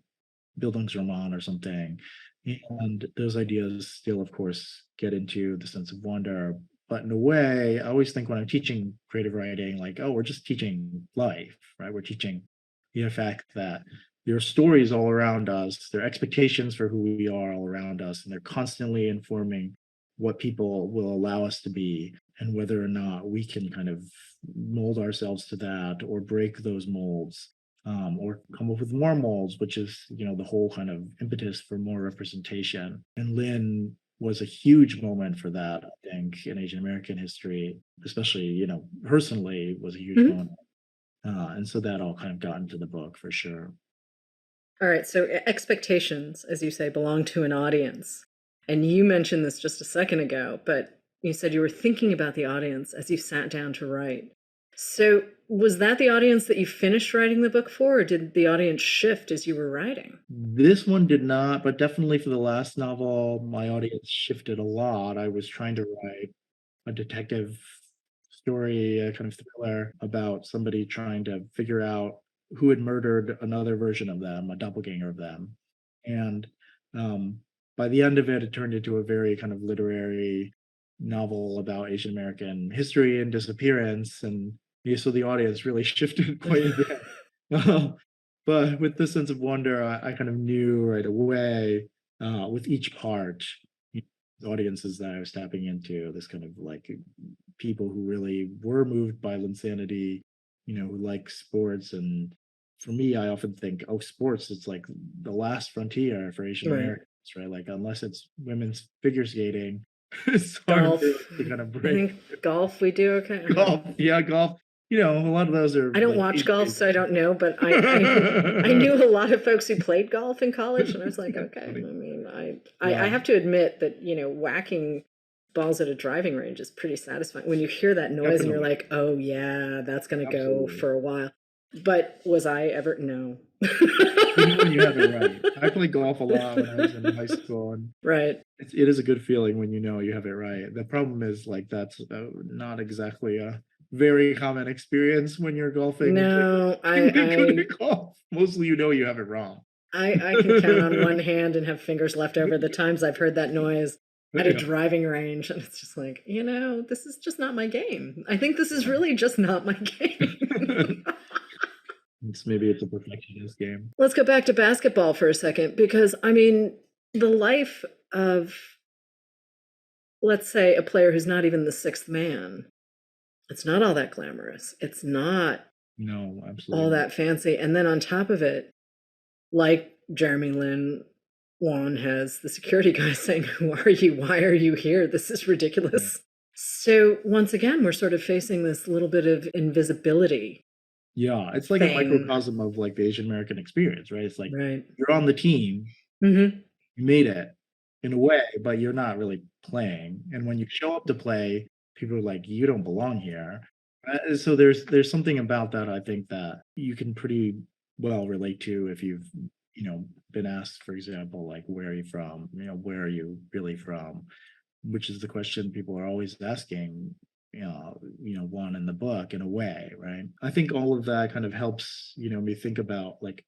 Bildungsroman or something. And those ideas still, of course, get into the Sense of Wonder. But in a way, I always think when I'm teaching creative writing, like, oh, we're just teaching life, right? We're teaching the fact that there are stories all around us, there are expectations for who we are all around us, and they're constantly informing what people will allow us to be and whether or not we can kind of mold ourselves to that or break those molds, or come up with more molds, which is, the whole kind of impetus for more representation. And Lin was a huge moment for that, I think, in Asian American history, especially, personally was a huge Mm-hmm. moment. And so that all kind of got into the book for sure. All right. So expectations, as you say, belong to an audience. And you mentioned this just a second ago, but you said you were thinking about the audience as you sat down to write. So was that the audience that you finished writing the book for, or did the audience shift as you were writing? This one did not, but definitely for the last novel, my audience shifted a lot. I was trying to write a detective story, a kind of thriller about somebody trying to figure out who had murdered another version of them, a doppelganger of them. And by the end of it, it turned into a very kind of literary novel about Asian American history and disappearance. And so the audience really shifted quite a bit. But with the Sense of Wonder, I kind of knew right away, with each part, the audiences that I was tapping into, this kind of like people who really were moved by Linsanity, who like sports and for me, I often think, oh, sports, it's like the last frontier for Asian Right. Americans, right? Like, unless it's women's figure skating, it's hard Golf. to kind of I break. think golf we do okay. Golf, yeah, golf. You know, a lot of those are I don't like watch golf, so I age-based. don't know, but I knew a lot of folks who played golf in college, and I was like, That's okay. I funny. mean, I Yeah. have to admit that, you know, whacking balls at a driving range is pretty satisfying when you hear that noise and you're Definitely. like, oh yeah, that's gonna go Absolutely. for a while. But was I ever? No. You know when you have it right. I played golf a lot when I was in high school, and Right. it is a good feeling when you know you have it right. The problem is, like, that's not exactly a very common experience when you're golfing and No, you're good at golf. Mostly you know you have it wrong. I can count on one hand and have fingers left over the times I've heard that noise at a Yeah. driving range, and it's just like, you know, this is just not my game. I think this is really just not my game. Maybe it's a perfectionist game. Let's go back to basketball for a second, because I mean, the life of, let's say, a player who's not even the sixth man, it's not all that glamorous. It's not No, absolutely all not. that fancy. And then on top of it, like Jeremy Lin, Juan has the security guy saying, who are you? Why are you here? This is ridiculous. So once again, we're sort of facing this little bit of invisibility. Yeah, it's like a thing. microcosm of like the Asian American experience, right? It's like Right. you're on the team, Mm-hmm. you made it in a way, but you're not really playing. And when you show up to play, people are like, "You don't belong here." So there's something about that I think that you can pretty well relate to if you've been asked, for example, like, "Where are you from?" "Where are you really from?" Which is the question people are always asking. One in the book in a way, right? I think all of that kind of helps me think about, like,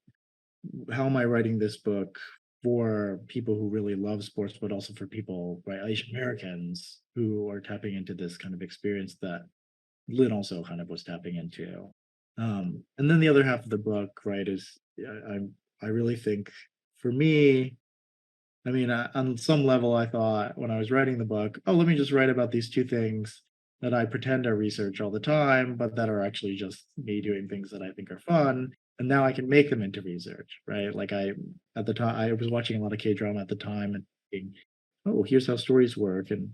how am I writing this book for people who really love sports, but also for people, right, Asian Americans who are tapping into this kind of experience that Lynn also kind of was tapping into. And then the other half of the book, right, is I really think for me, I mean, on some level, I thought when I was writing the book, oh, let me just write about these two things that I pretend are research all the time, but that are actually just me doing things that I think are fun. And now I can make them into research, right? Like, at the time, I was watching a lot of K drama at the time and thinking, oh, here's how stories work. And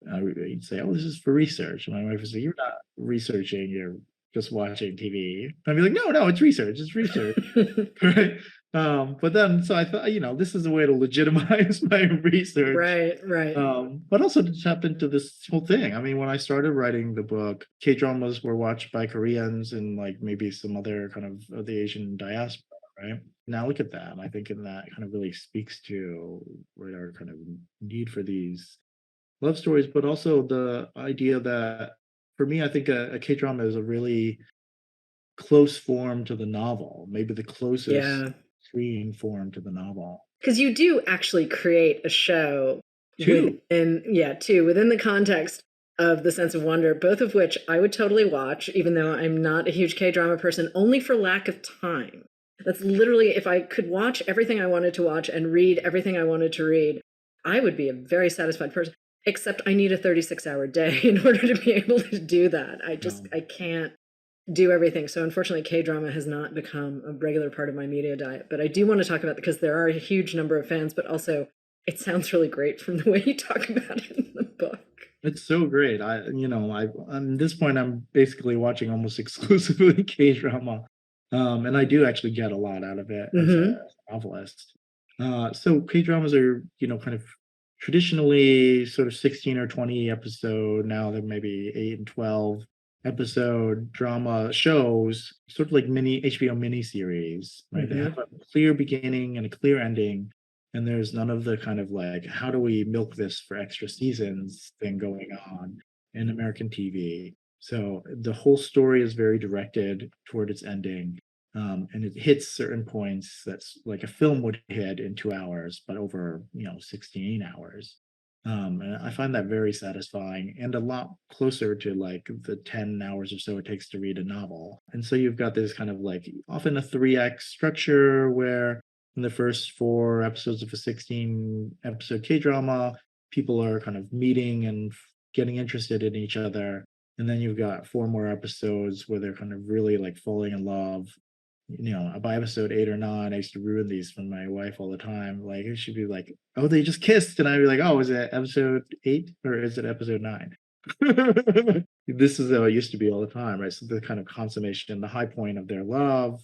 you'd say, oh, this is for research. And my wife would say, you're not researching, you're just watching TV. I'd be like, no, it's research. It's research. Right. But then, so I thought, this is a way to legitimize my research. Right. But also to tap into this whole thing. I mean, when I started writing the book, K dramas were watched by Koreans and like maybe some other kind of the Asian diaspora, right? Now look at that. I think in that kind of really speaks to right, our kind of need for these love stories, but also the idea that for me, I think a K drama is a really close form to the novel, maybe the closest Yeah. screen form to the novel. Because you do actually create a show Two. within the context of The Sense of Wonder, both of which I would totally watch, even though I'm not a huge K-drama person, only for lack of time. That's literally, if I could watch everything I wanted to watch and read everything I wanted to read, I would be a very satisfied person, except I need a 36-hour day in order to be able to do that. I can't do everything. So unfortunately, K-drama has not become a regular part of my media diet. But I do want to talk about it because there are a huge number of fans, but also it sounds really great from the way you talk about it in the book. It's so great. At this point, I'm basically watching almost exclusively K-drama. And I do actually get a lot out of it as a novelist. So K-dramas are, kind of traditionally sort of 16 or 20 episode. Now they're maybe 8 and 12 episode drama shows, sort of like mini HBO miniseries, right? They have a clear beginning and a clear ending. And there's none of the kind of like, how do we milk this for extra seasons thing going on in American TV. So the whole story is very directed toward its ending. And it hits certain points that's like a film would hit in 2 hours, but over, 16 hours. And I find that very satisfying and a lot closer to like the 10 hours or so it takes to read a novel. And so you've got this kind of like often a 3-act structure where in the first 4 episodes of a 16 episode K drama, people are kind of meeting and getting interested in each other. And then you've got 4 more episodes where they're kind of really like falling in love. by episode 8 or 9, I used to ruin these for my wife all the time. Like, it should be like, oh, they just kissed, and I'd be like, oh, is it episode 8 or is it episode 9? This is how it used to be all the time, right? So the kind of consummation, the high point of their love,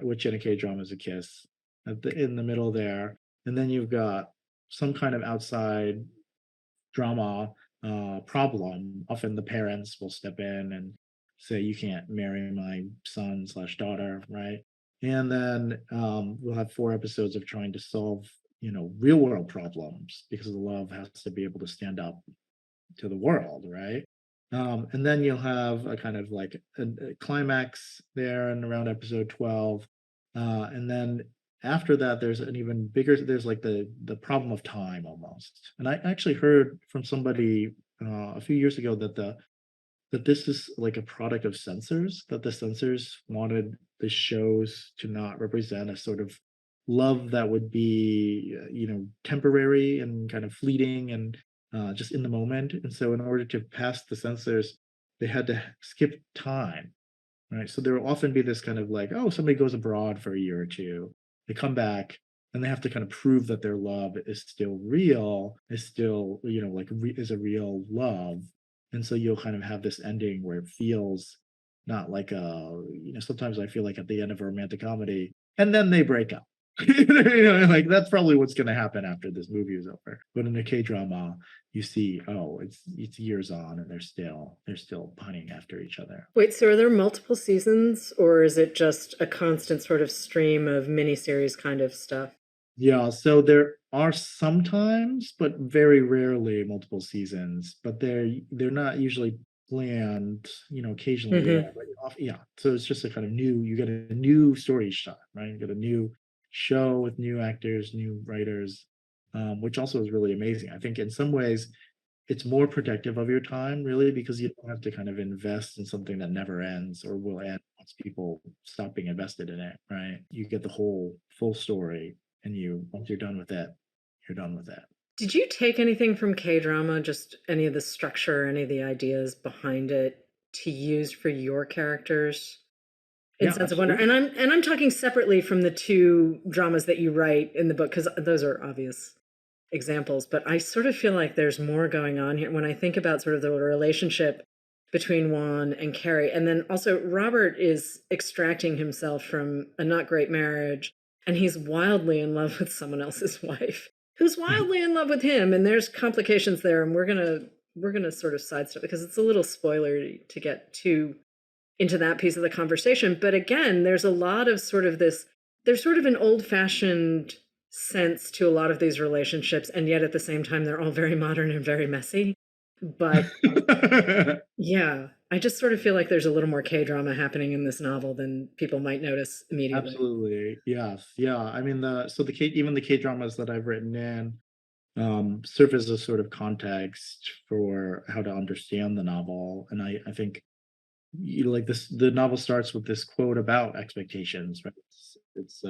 which in a K-drama is a kiss, in the middle there, and then you've got some kind of outside drama problem. Often the parents will step in and say, you can't marry my son slash daughter, right? And then we'll have 4 episodes of trying to solve real world problems, because the love has to be able to stand up to the world, right? And then you'll have a kind of like a climax there in around episode 12. And then after that, there's an even bigger, there's like the problem of time almost. And I actually heard from somebody a few years ago that this is like a product of censors, that the censors wanted the shows to not represent a sort of love that would be temporary and kind of fleeting and just in the moment. And so in order to pass the censors, they had to skip time, right? So there will often be this kind of like, oh, somebody goes abroad for a year or two, they come back, and they have to kind of prove that their love is still real, is still is a real love. And so you'll kind of have this ending where it feels not like sometimes I feel like at the end of a romantic comedy, and then they break up. Like that's probably what's going to happen after this movie is over. But in a K-drama, you see, oh, it's years on, and they're still pining after each other. Wait, so are there multiple seasons, or is it just a constant sort of stream of miniseries kind of stuff? Yeah, so there are sometimes, but very rarely, multiple seasons. But they're not usually planned. Occasionally they are, but yeah. So it's just a kind of new. You get a new story each time, right? You get a new show with new actors, new writers, which also is really amazing. I think in some ways it's more protective of your time, really, because you don't have to kind of invest in something that never ends or will end once people stop being invested in it, right? You get the whole full story, and once you're done with it, you're done with it. Did you take anything from K-drama, just any of the structure, any of the ideas behind it, to use for your characters in Yeah, Sense of Wonder? And I'm talking separately from the 2 dramas that you write in the book, because those are obvious examples, but I sort of feel like there's more going on here when I think about sort of the relationship between Juan and Carrie. And then also Robert is extracting himself from a not great marriage, and he's wildly in love with someone else's wife who's wildly in love with him, and there's complications there, and we're gonna sort of sidestep because it's a little spoilery to get too into that piece of the conversation. But again, there's a lot of sort of this, there's sort of an old-fashioned sense to a lot of these relationships, and yet at the same time they're all very modern and very messy. But yeah, I just sort of feel like there's a little more K-drama happening in this novel than people might notice immediately. Absolutely, yes, yeah. I mean, even the K-dramas that I've written in serve as a sort of context for how to understand the novel. And I think like this, the novel starts with this quote about expectations, right? It's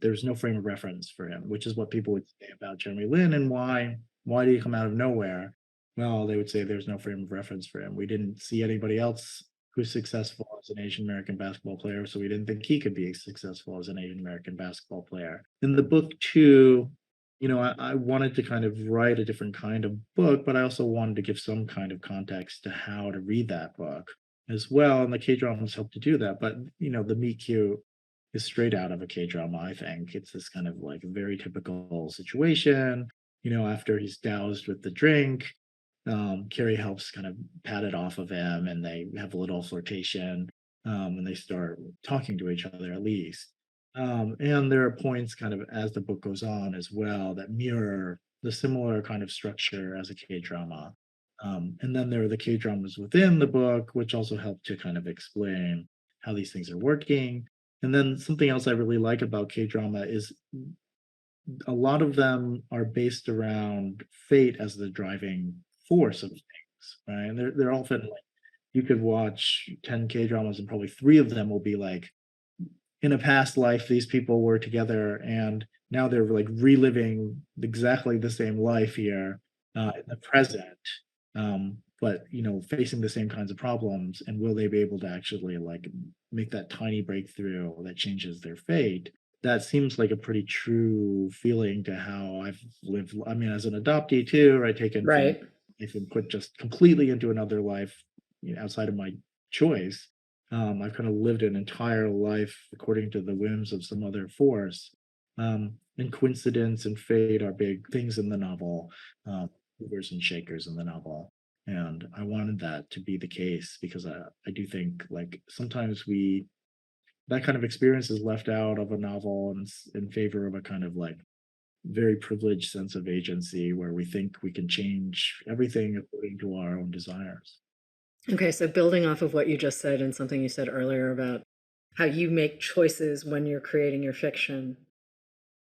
there's no frame of reference for him, which is what people would say about Jeremy Lin. And why did he come out of nowhere? Well, they would say there's no frame of reference for him. We didn't see anybody else who's successful as an Asian American basketball player, so we didn't think he could be successful as an Asian American basketball player. In the book too, I wanted to kind of write a different kind of book, but I also wanted to give some kind of context to how to read that book as well. And the K-dramas help to do that. But the meet cute is straight out of a K-drama, I think. It's this kind of like very typical situation. After he's doused with the drink, Carrie helps kind of pat it off of him, and they have a little flirtation, and they start talking to each other at least. And there are points kind of as the book goes on as well that mirror the similar kind of structure as a K-drama. And then there are the K-dramas within the book, which also help to kind of explain how these things are working. And then something else I really like about K-drama is a lot of them are based around fate as the driving force of things, right? And they're often like, you could watch 10 K-dramas and probably 3 of them will be like, in a past life, these people were together, and now they're like reliving exactly the same life here in the present. but facing the same kinds of problems, and will they be able to actually like make that tiny breakthrough that changes their fate? That seems like a pretty true feeling to how I've lived. I mean, as an adoptee too, right? Taken from Right. life and put just completely into another life, outside of my choice. I've kind of lived an entire life according to the whims of some other force. And coincidence and fate are big things in the novel, movers and shakers in the novel. And I wanted that to be the case because I do think like sometimes that kind of experience is left out of a novel and it's in favor of a kind of like very privileged sense of agency where we think we can change everything according to our own desires. Okay, so building off of what you just said and something you said earlier about how you make choices when you're creating your fiction,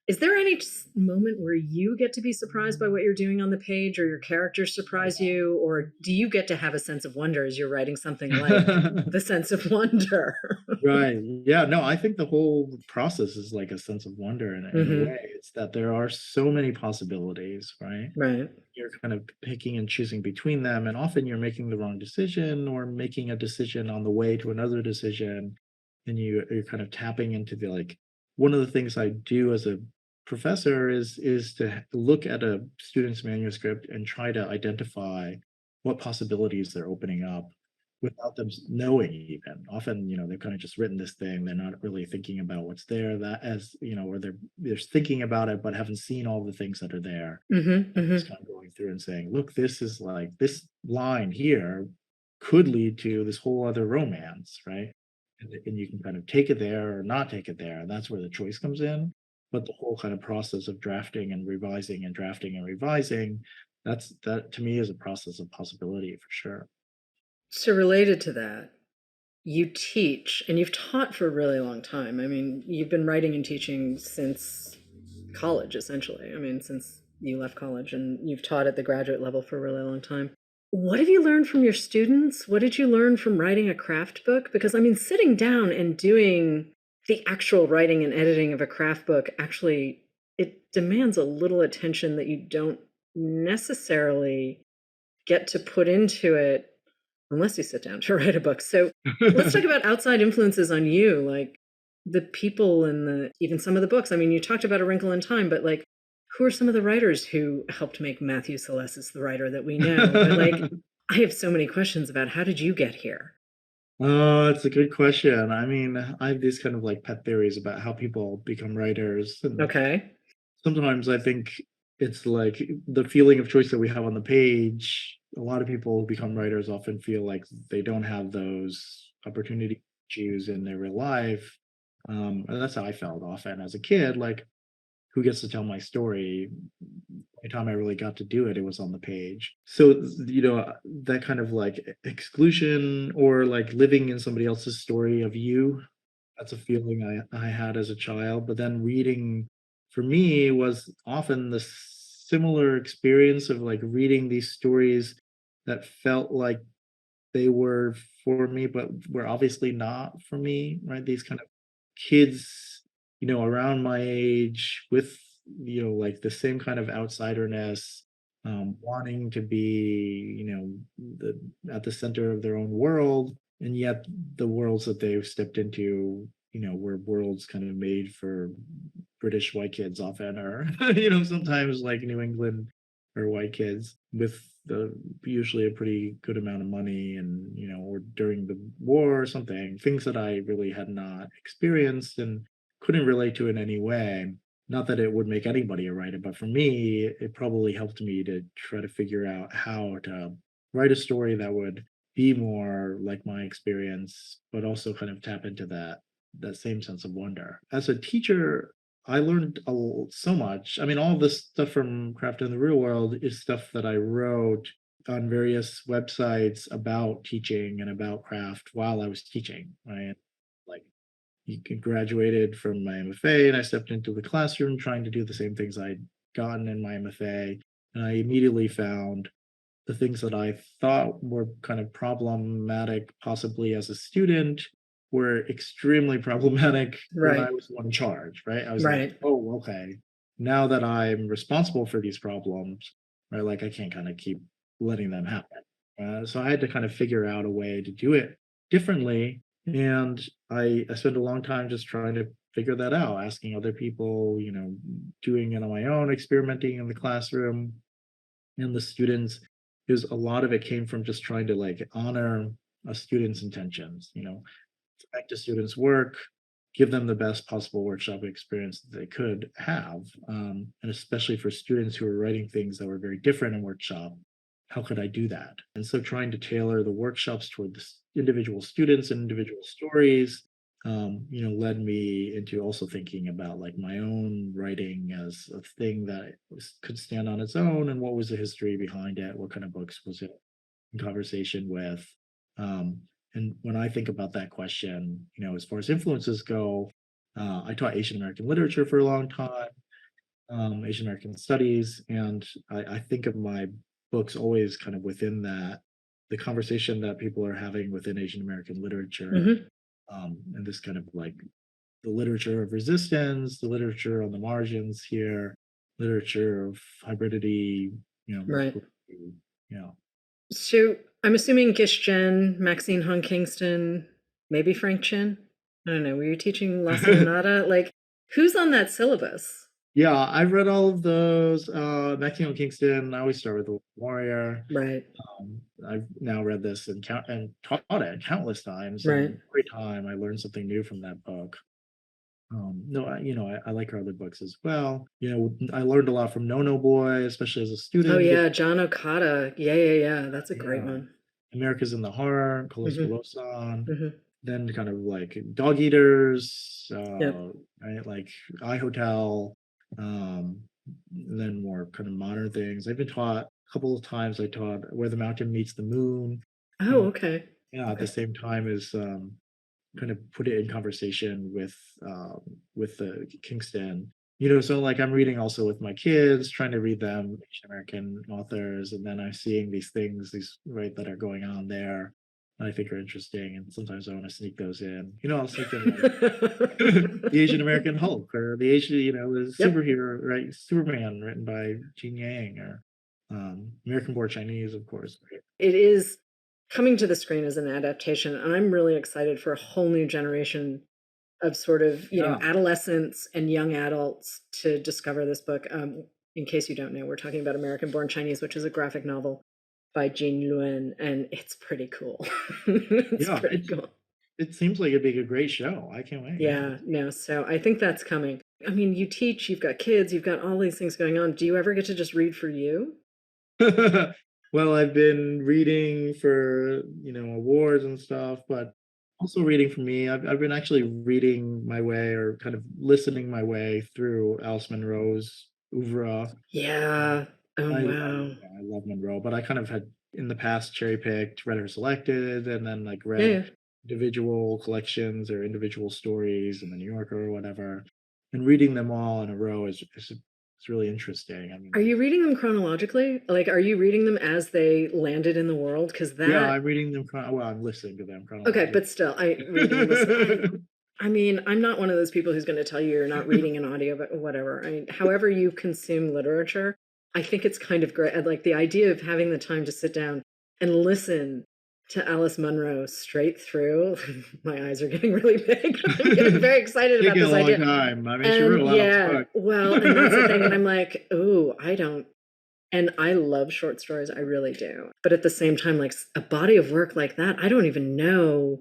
is there any moment where you get to be surprised by what you're doing on the page, or your characters surprise you, or do you get to have a sense of wonder as you're writing something like The Sense of Wonder? Right. Yeah. No, I think the whole process is like a sense of wonder in a way. It's that there are so many possibilities, right? Right. You're kind of picking and choosing between them, and often you're making the wrong decision or making a decision on the way to another decision. And you're kind of tapping into the like one of the things I do as a professor is to look at a student's manuscript and try to identify what possibilities they're opening up without them knowing even. Often, they've kind of just written this thing. They're not really thinking about what's there that as, or they're thinking about it, but haven't seen all the things that are there. Just kind of going through and saying, look, this is like this line here could lead to this whole other romance, right? And you can kind of take it there or not take it there. And that's where the choice comes in. But the whole kind of process of drafting and revising and drafting and revising, that to me is a process of possibility for sure. So related to that, you teach and you've taught for a really long time. I mean, you've been writing and teaching since college, essentially. I mean, since you left college, and you've taught at the graduate level for a really long time. What have you learned from your students? What did you learn from writing a craft book? Because I mean, sitting down and doing the actual writing and editing of a craft book, actually, it demands a little attention that you don't necessarily get to put into it unless you sit down to write a book. So let's talk about outside influences on you, like the people and even some of the books. I mean, you talked about A Wrinkle in Time, but like, who are some of the writers who helped make Matthew Celestis the writer that we know? But like, I have so many questions about how did you get here? Oh, it's a good question. I mean, I have these kind of like pet theories about how people become writers. And Okay. sometimes I think it's like the feeling of choice that we have on the page. A lot of people who become writers often feel like they don't have those opportunities to choose in their real life. And that's how I felt often as a kid. Like, who gets to tell my story? The time I really got to do it, it was on the page. So, that kind of like exclusion or like living in somebody else's story of you, that's a feeling I had as a child. But then reading for me was often the similar experience of like reading these stories that felt like they were for me, but were obviously not for me, right? These kind of kids, around my age with, like the same kind of outsiderness, wanting to be, at the center of their own world. And yet the worlds that they've stepped into, were worlds kind of made for British white kids often, or, sometimes like New England or white kids with usually a pretty good amount of money and, or during the war or something, things that I really had not experienced and couldn't relate to in any way. Not that it would make anybody a writer, but for me, it probably helped me to try to figure out how to write a story that would be more like my experience, but also kind of tap into that same sense of wonder. As a teacher, I learned so much. I mean, all this stuff from Craft in the Real World is stuff that I wrote on various websites about teaching and about craft while I was teaching, right? Like, you graduated from my MFA and I stepped into the classroom trying to do the same things I'd gotten in my MFA. And I immediately found the things that I thought were kind of problematic, possibly as a student, were extremely problematic when I Right. was the one in charge, right? I was like, Right. oh, okay. Now that I'm responsible for these problems, right? Like, I can't kind of keep letting them happen. So I had to kind of figure out a way to do it differently. And I spent a long time just trying to figure that out, asking other people, doing it on my own, experimenting in the classroom and the students, because a lot of it came from just trying to like honor a student's intentions, respect a student's work, give them the best possible workshop experience that they could have. And especially for students who are writing things that were very different in workshop, how could I do that? And so trying to tailor the workshops toward the individual students and individual stories, led me into also thinking about like my own writing as a thing that could stand on its own, and what was the history behind it? What kind of books was it in conversation with? And when I think about that question, as far as influences go, I taught Asian American literature for a long time, Asian American studies, and I think of my books always kind of within that, the conversation that people are having within Asian American literature, and this kind of like the literature of resistance, the literature on the margins here, literature of hybridity, Right. yeah. So I'm assuming Gish Jen, Maxine Hong Kingston, maybe Frank Chin. I don't know. Were you teaching La Serenata? Like, who's on that syllabus? Yeah, I've read all of those. Maxine Kingston, I always start with The Warrior. Right. I've now read this and taught it countless times. Right. And every time I learn something new from that book. No, I like her other books as well. I learned a lot from No Boy, especially as a student. Oh yeah, John Okada. Yeah. That's a great one. America's in the Heart, Carlos Velosan. Mm-hmm. Then kind of like Dog Eaters, Yep. right? Like I Hotel, and then more kind of modern things. I've been taught a couple of times. I taught Where the Mountain Meets the Moon. Oh, okay. Yeah, at the same time as kind of put it in conversation with the Kingston. So like I'm reading also with my kids, trying to read them Asian American authors, and then I'm seeing these things, right, that are going on there I think are interesting, and sometimes I want to sneak those in. I'll sneak in like, the Asian American Hulk, or the Asian, the superhero, right? Superman, written by Gene Yang, or American Born Chinese, of course. Right? It is coming to the screen as an adaptation, and I'm really excited for a whole new generation of sort of adolescents and young adults to discover this book. In case you don't know, we're talking about American Born Chinese, which is a graphic novel by Jean Luen, and it's pretty cool. It's pretty cool. It seems like it'd be a great show. I can't wait. Yeah, no, so I think that's coming. I mean, you teach, you've got kids, you've got all these things going on. Do you ever get to just read for you? Well, I've been reading for, awards and stuff, but also reading for me. I've been actually reading my way, or kind of listening my way through Alice Munro's oeuvre. Yeah. Oh, wow. I love Munro, but I kind of had in the past cherry picked, read her selected, and then like read individual collections or individual stories in the New Yorker or whatever. And reading them all in a row is really interesting. I mean, are you reading them chronologically? Like, are you reading them as they landed in the world? Because yeah, I'm reading them. I'm listening to them chronologically. Okay, but still, I mean, I'm not one of those people who's going to tell you you're not reading an audio, but whatever. I mean, however you consume literature, I think it's kind of great. Like the idea of having the time to sit down and listen to Alice Munro straight through. My eyes are getting really big. I'm getting very excited about this idea. Time. I mean, she wrote a lot of books. Well, and that's the thing. And I'm like, ooh, I don't. And I love short stories. I really do. But at the same time, like a body of work like that, I don't even know.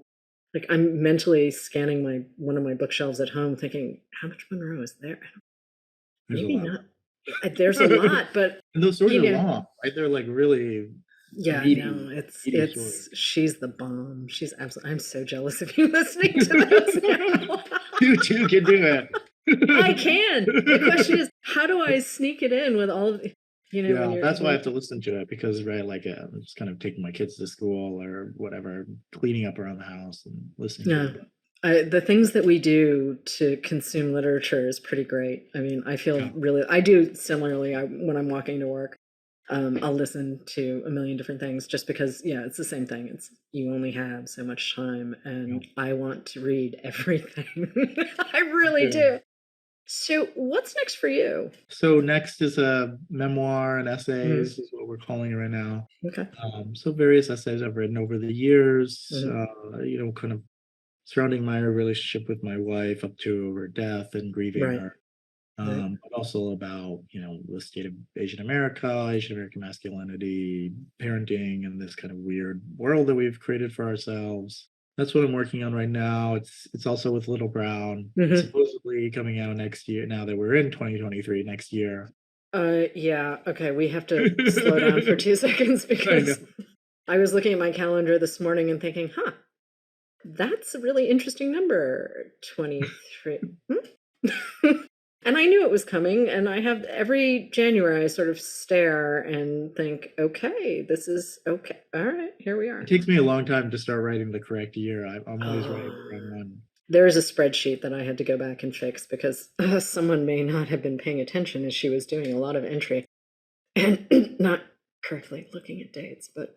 Like I'm mentally scanning one of my bookshelves at home, thinking, how much Munro is there? Maybe not. There's a lot, but and those stories are long, right? They're like really it's she's the bomb. She's absolutely. I'm so jealous of you listening to this now. You too can do it. I can. The question is, how do I sneak it in with all of that's why I have to listen to it, because like I'm just kind of taking my kids to school or whatever, cleaning up around the house and listening to it. The things that we do to consume literature is pretty great. I mean, I feel I do similarly. When I'm walking to work, I'll listen to a million different things just because, it's the same thing. It's you only have so much time, and I want to read everything. I really do. So what's next for you? So next is a memoir and essays is what we're calling it right now. Okay. So various essays I've written over the years, kind of surrounding my relationship with my wife up to her death and grieving Right. her. But also about, the state of Asian American masculinity, parenting, and this kind of weird world that we've created for ourselves. That's what I'm working on right now. It's also with Little Brown, supposedly coming out next year. Now that we're in 2023, next year. Yeah. Okay. We have to slow down for 2 seconds because I was looking at my calendar this morning and thinking, that's a really interesting number, 23. And I knew it was coming, and I have every January I sort of stare and think, okay, this is okay. All right, here we are. It takes me a long time to start writing the correct year. I'm always writing the wrong one. There is a spreadsheet that I had to go back and fix because someone may not have been paying attention as she was doing a lot of entry and not correctly looking at dates, but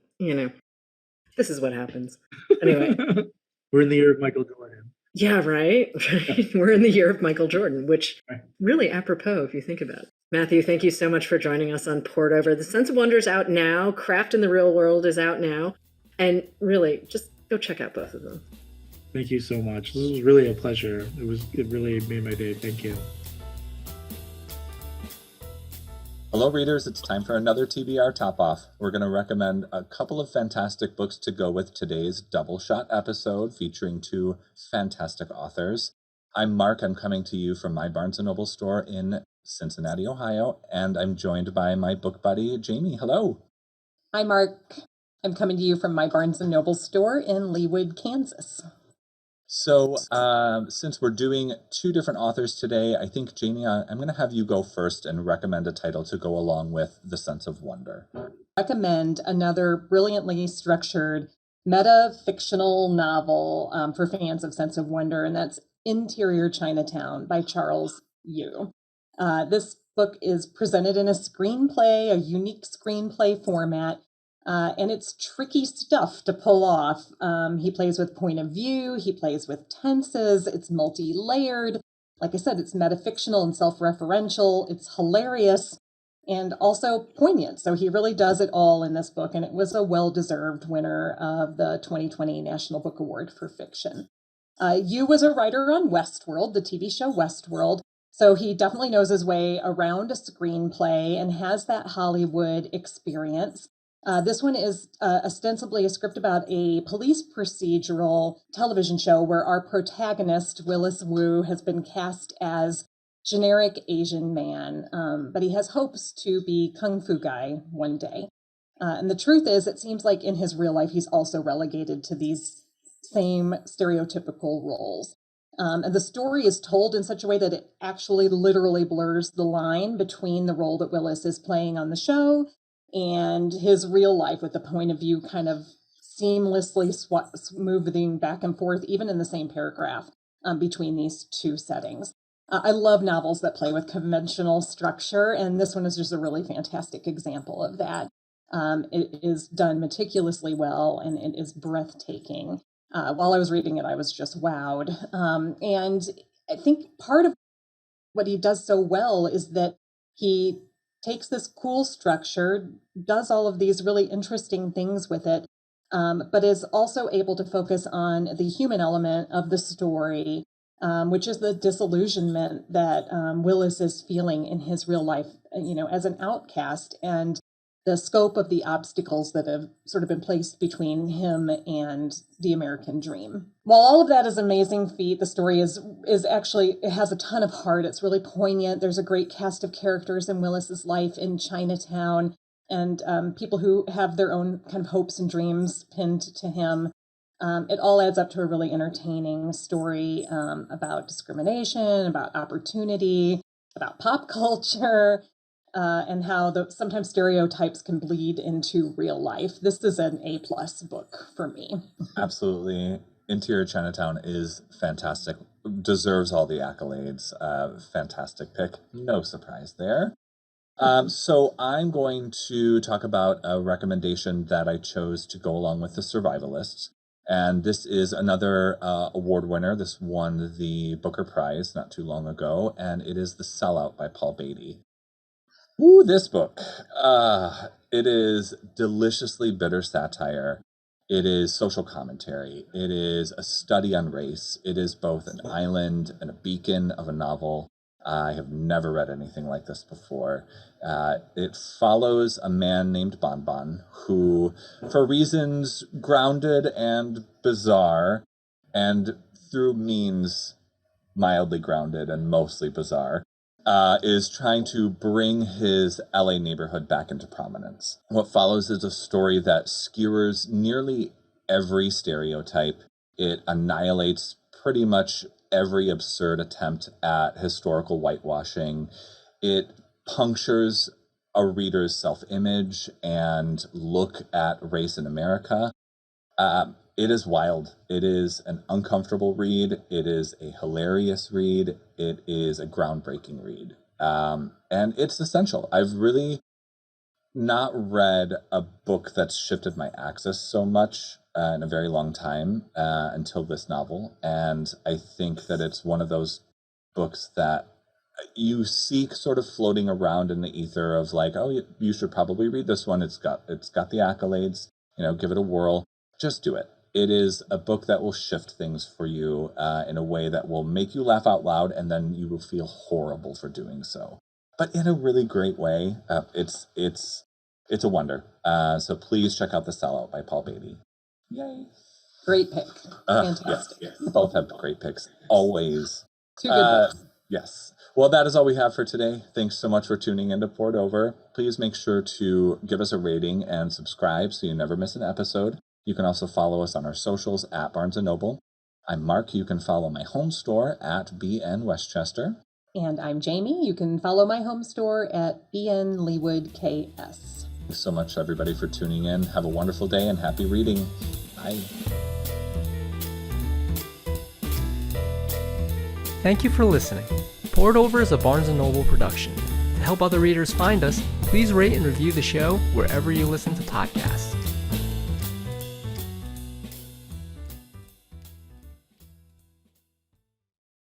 this is what happens. Anyway. We're in the year of Michael Jordan. Yeah, right? We're in the year of Michael Jordan, which really apropos if you think about it. Matthew, thank you so much for joining us on Poured Over. The Sense of Wonder is out now. Craft in the Real World is out now. And really, just go check out both of them. Thank you so much. This was really a pleasure. It really made my day. Thank you. Hello readers, it's time for another TBR Top Off. We're going to recommend a couple of fantastic books to go with today's double shot episode featuring 2 fantastic authors. I'm Mark, I'm coming to you from my Barnes & Noble store in Cincinnati, Ohio, and I'm joined by my book buddy, Jamie. Hello. Hi Mark, I'm coming to you from my Barnes & Noble store in Leawood, Kansas. So, since we're doing 2 different authors today, I think, Jamie, I'm going to have you go first and recommend a title to go along with The Sense of Wonder. Recommend another brilliantly structured meta-fictional novel for fans of Sense of Wonder, and that's Interior Chinatown by Charles Yu. This book is presented in a screenplay, a unique screenplay format, and it's tricky stuff to pull off. He plays with point of view, he plays with tenses, it's multi-layered. Like I said, it's metafictional and self-referential, it's hilarious, and also poignant. So he really does it all in this book, and it was a well-deserved winner of the 2020 National Book Award for Fiction. Yu was a writer on Westworld, the TV show Westworld, so he definitely knows his way around a screenplay and has that Hollywood experience. This one is ostensibly a script about a police procedural television show where our protagonist, Willis Wu, has been cast as generic Asian man, but he has hopes to be Kung Fu guy one day. And the truth is, it seems like in his real life, he's also relegated to these same stereotypical roles. And the story is told in such a way that it actually literally blurs the line between the role that Willis is playing on the show and his real life, with the point of view kind of seamlessly moving back and forth, even in the same paragraph, between these 2 settings. I love novels that play with conventional structure, and this one is just a really fantastic example of that. It is done meticulously well, and it is breathtaking. While I was reading it, I was just wowed. And I think part of what he does so well is that he takes this cool structure, does all of these really interesting things with it, but is also able to focus on the human element of the story, which is the disillusionment that Willis is feeling in his real life, as an outcast, and the scope of the obstacles that have sort of been placed between him and the American dream. While all of that is an amazing feat, the story is actually, it has a ton of heart. It's really poignant. There's a great cast of characters in Willis's life in Chinatown, and people who have their own kind of hopes and dreams pinned to him. It all adds up to a really entertaining story about discrimination, about opportunity, about pop culture, and how sometimes stereotypes can bleed into real life. This is an A+ book for me. Absolutely. Interior Chinatown is fantastic. Deserves all the accolades. Fantastic pick. No surprise there. So I'm going to talk about a recommendation that I chose to go along with The Survivalists. And this is another award winner. This won the Booker Prize not too long ago, and it is The Sellout by Paul Beatty. Ooh, this book. It is deliciously bitter satire. It is social commentary. It is a study on race. It is both an island and a beacon of a novel. I have never read anything like this before. It follows a man named Bon Bon who, for reasons grounded and bizarre, and through means mildly grounded and mostly bizarre, is trying to bring his LA neighborhood back into prominence. What follows is a story that skewers nearly every stereotype. It annihilates pretty much every absurd attempt at historical whitewashing. It punctures a reader's self-image and look at race in America. It is wild. It is an uncomfortable read. It is a hilarious read. It is a groundbreaking read. And it's essential. I've really not read a book that's shifted my axis so much in a very long time until this novel. And I think that it's one of those books that you seek sort of floating around in the ether of like, oh, you should probably read this one. It's got the accolades, give it a whirl. Just do it. It is a book that will shift things for you in a way that will make you laugh out loud, and then you will feel horrible for doing so. But in a really great way. It's a wonder. So please check out The Sellout by Paul Beatty. Yay. Great pick. Fantastic. Yes. Both have great picks. Always. Two good books. Yes. Well, that is all we have for today. Thanks so much for tuning in to Poured Over. Please make sure to give us a rating and subscribe so you never miss an episode. You can also follow us on our socials at Barnes & Noble. I'm Mark. You can follow my home store at BN Westchester. And I'm Jamie. You can follow my home store at BN Leewood KS. Thanks so much, everybody, for tuning in. Have a wonderful day and happy reading. Bye. Thank you for listening. Poured Over is a Barnes & Noble production. To help other readers find us, please rate and review the show wherever you listen to podcasts.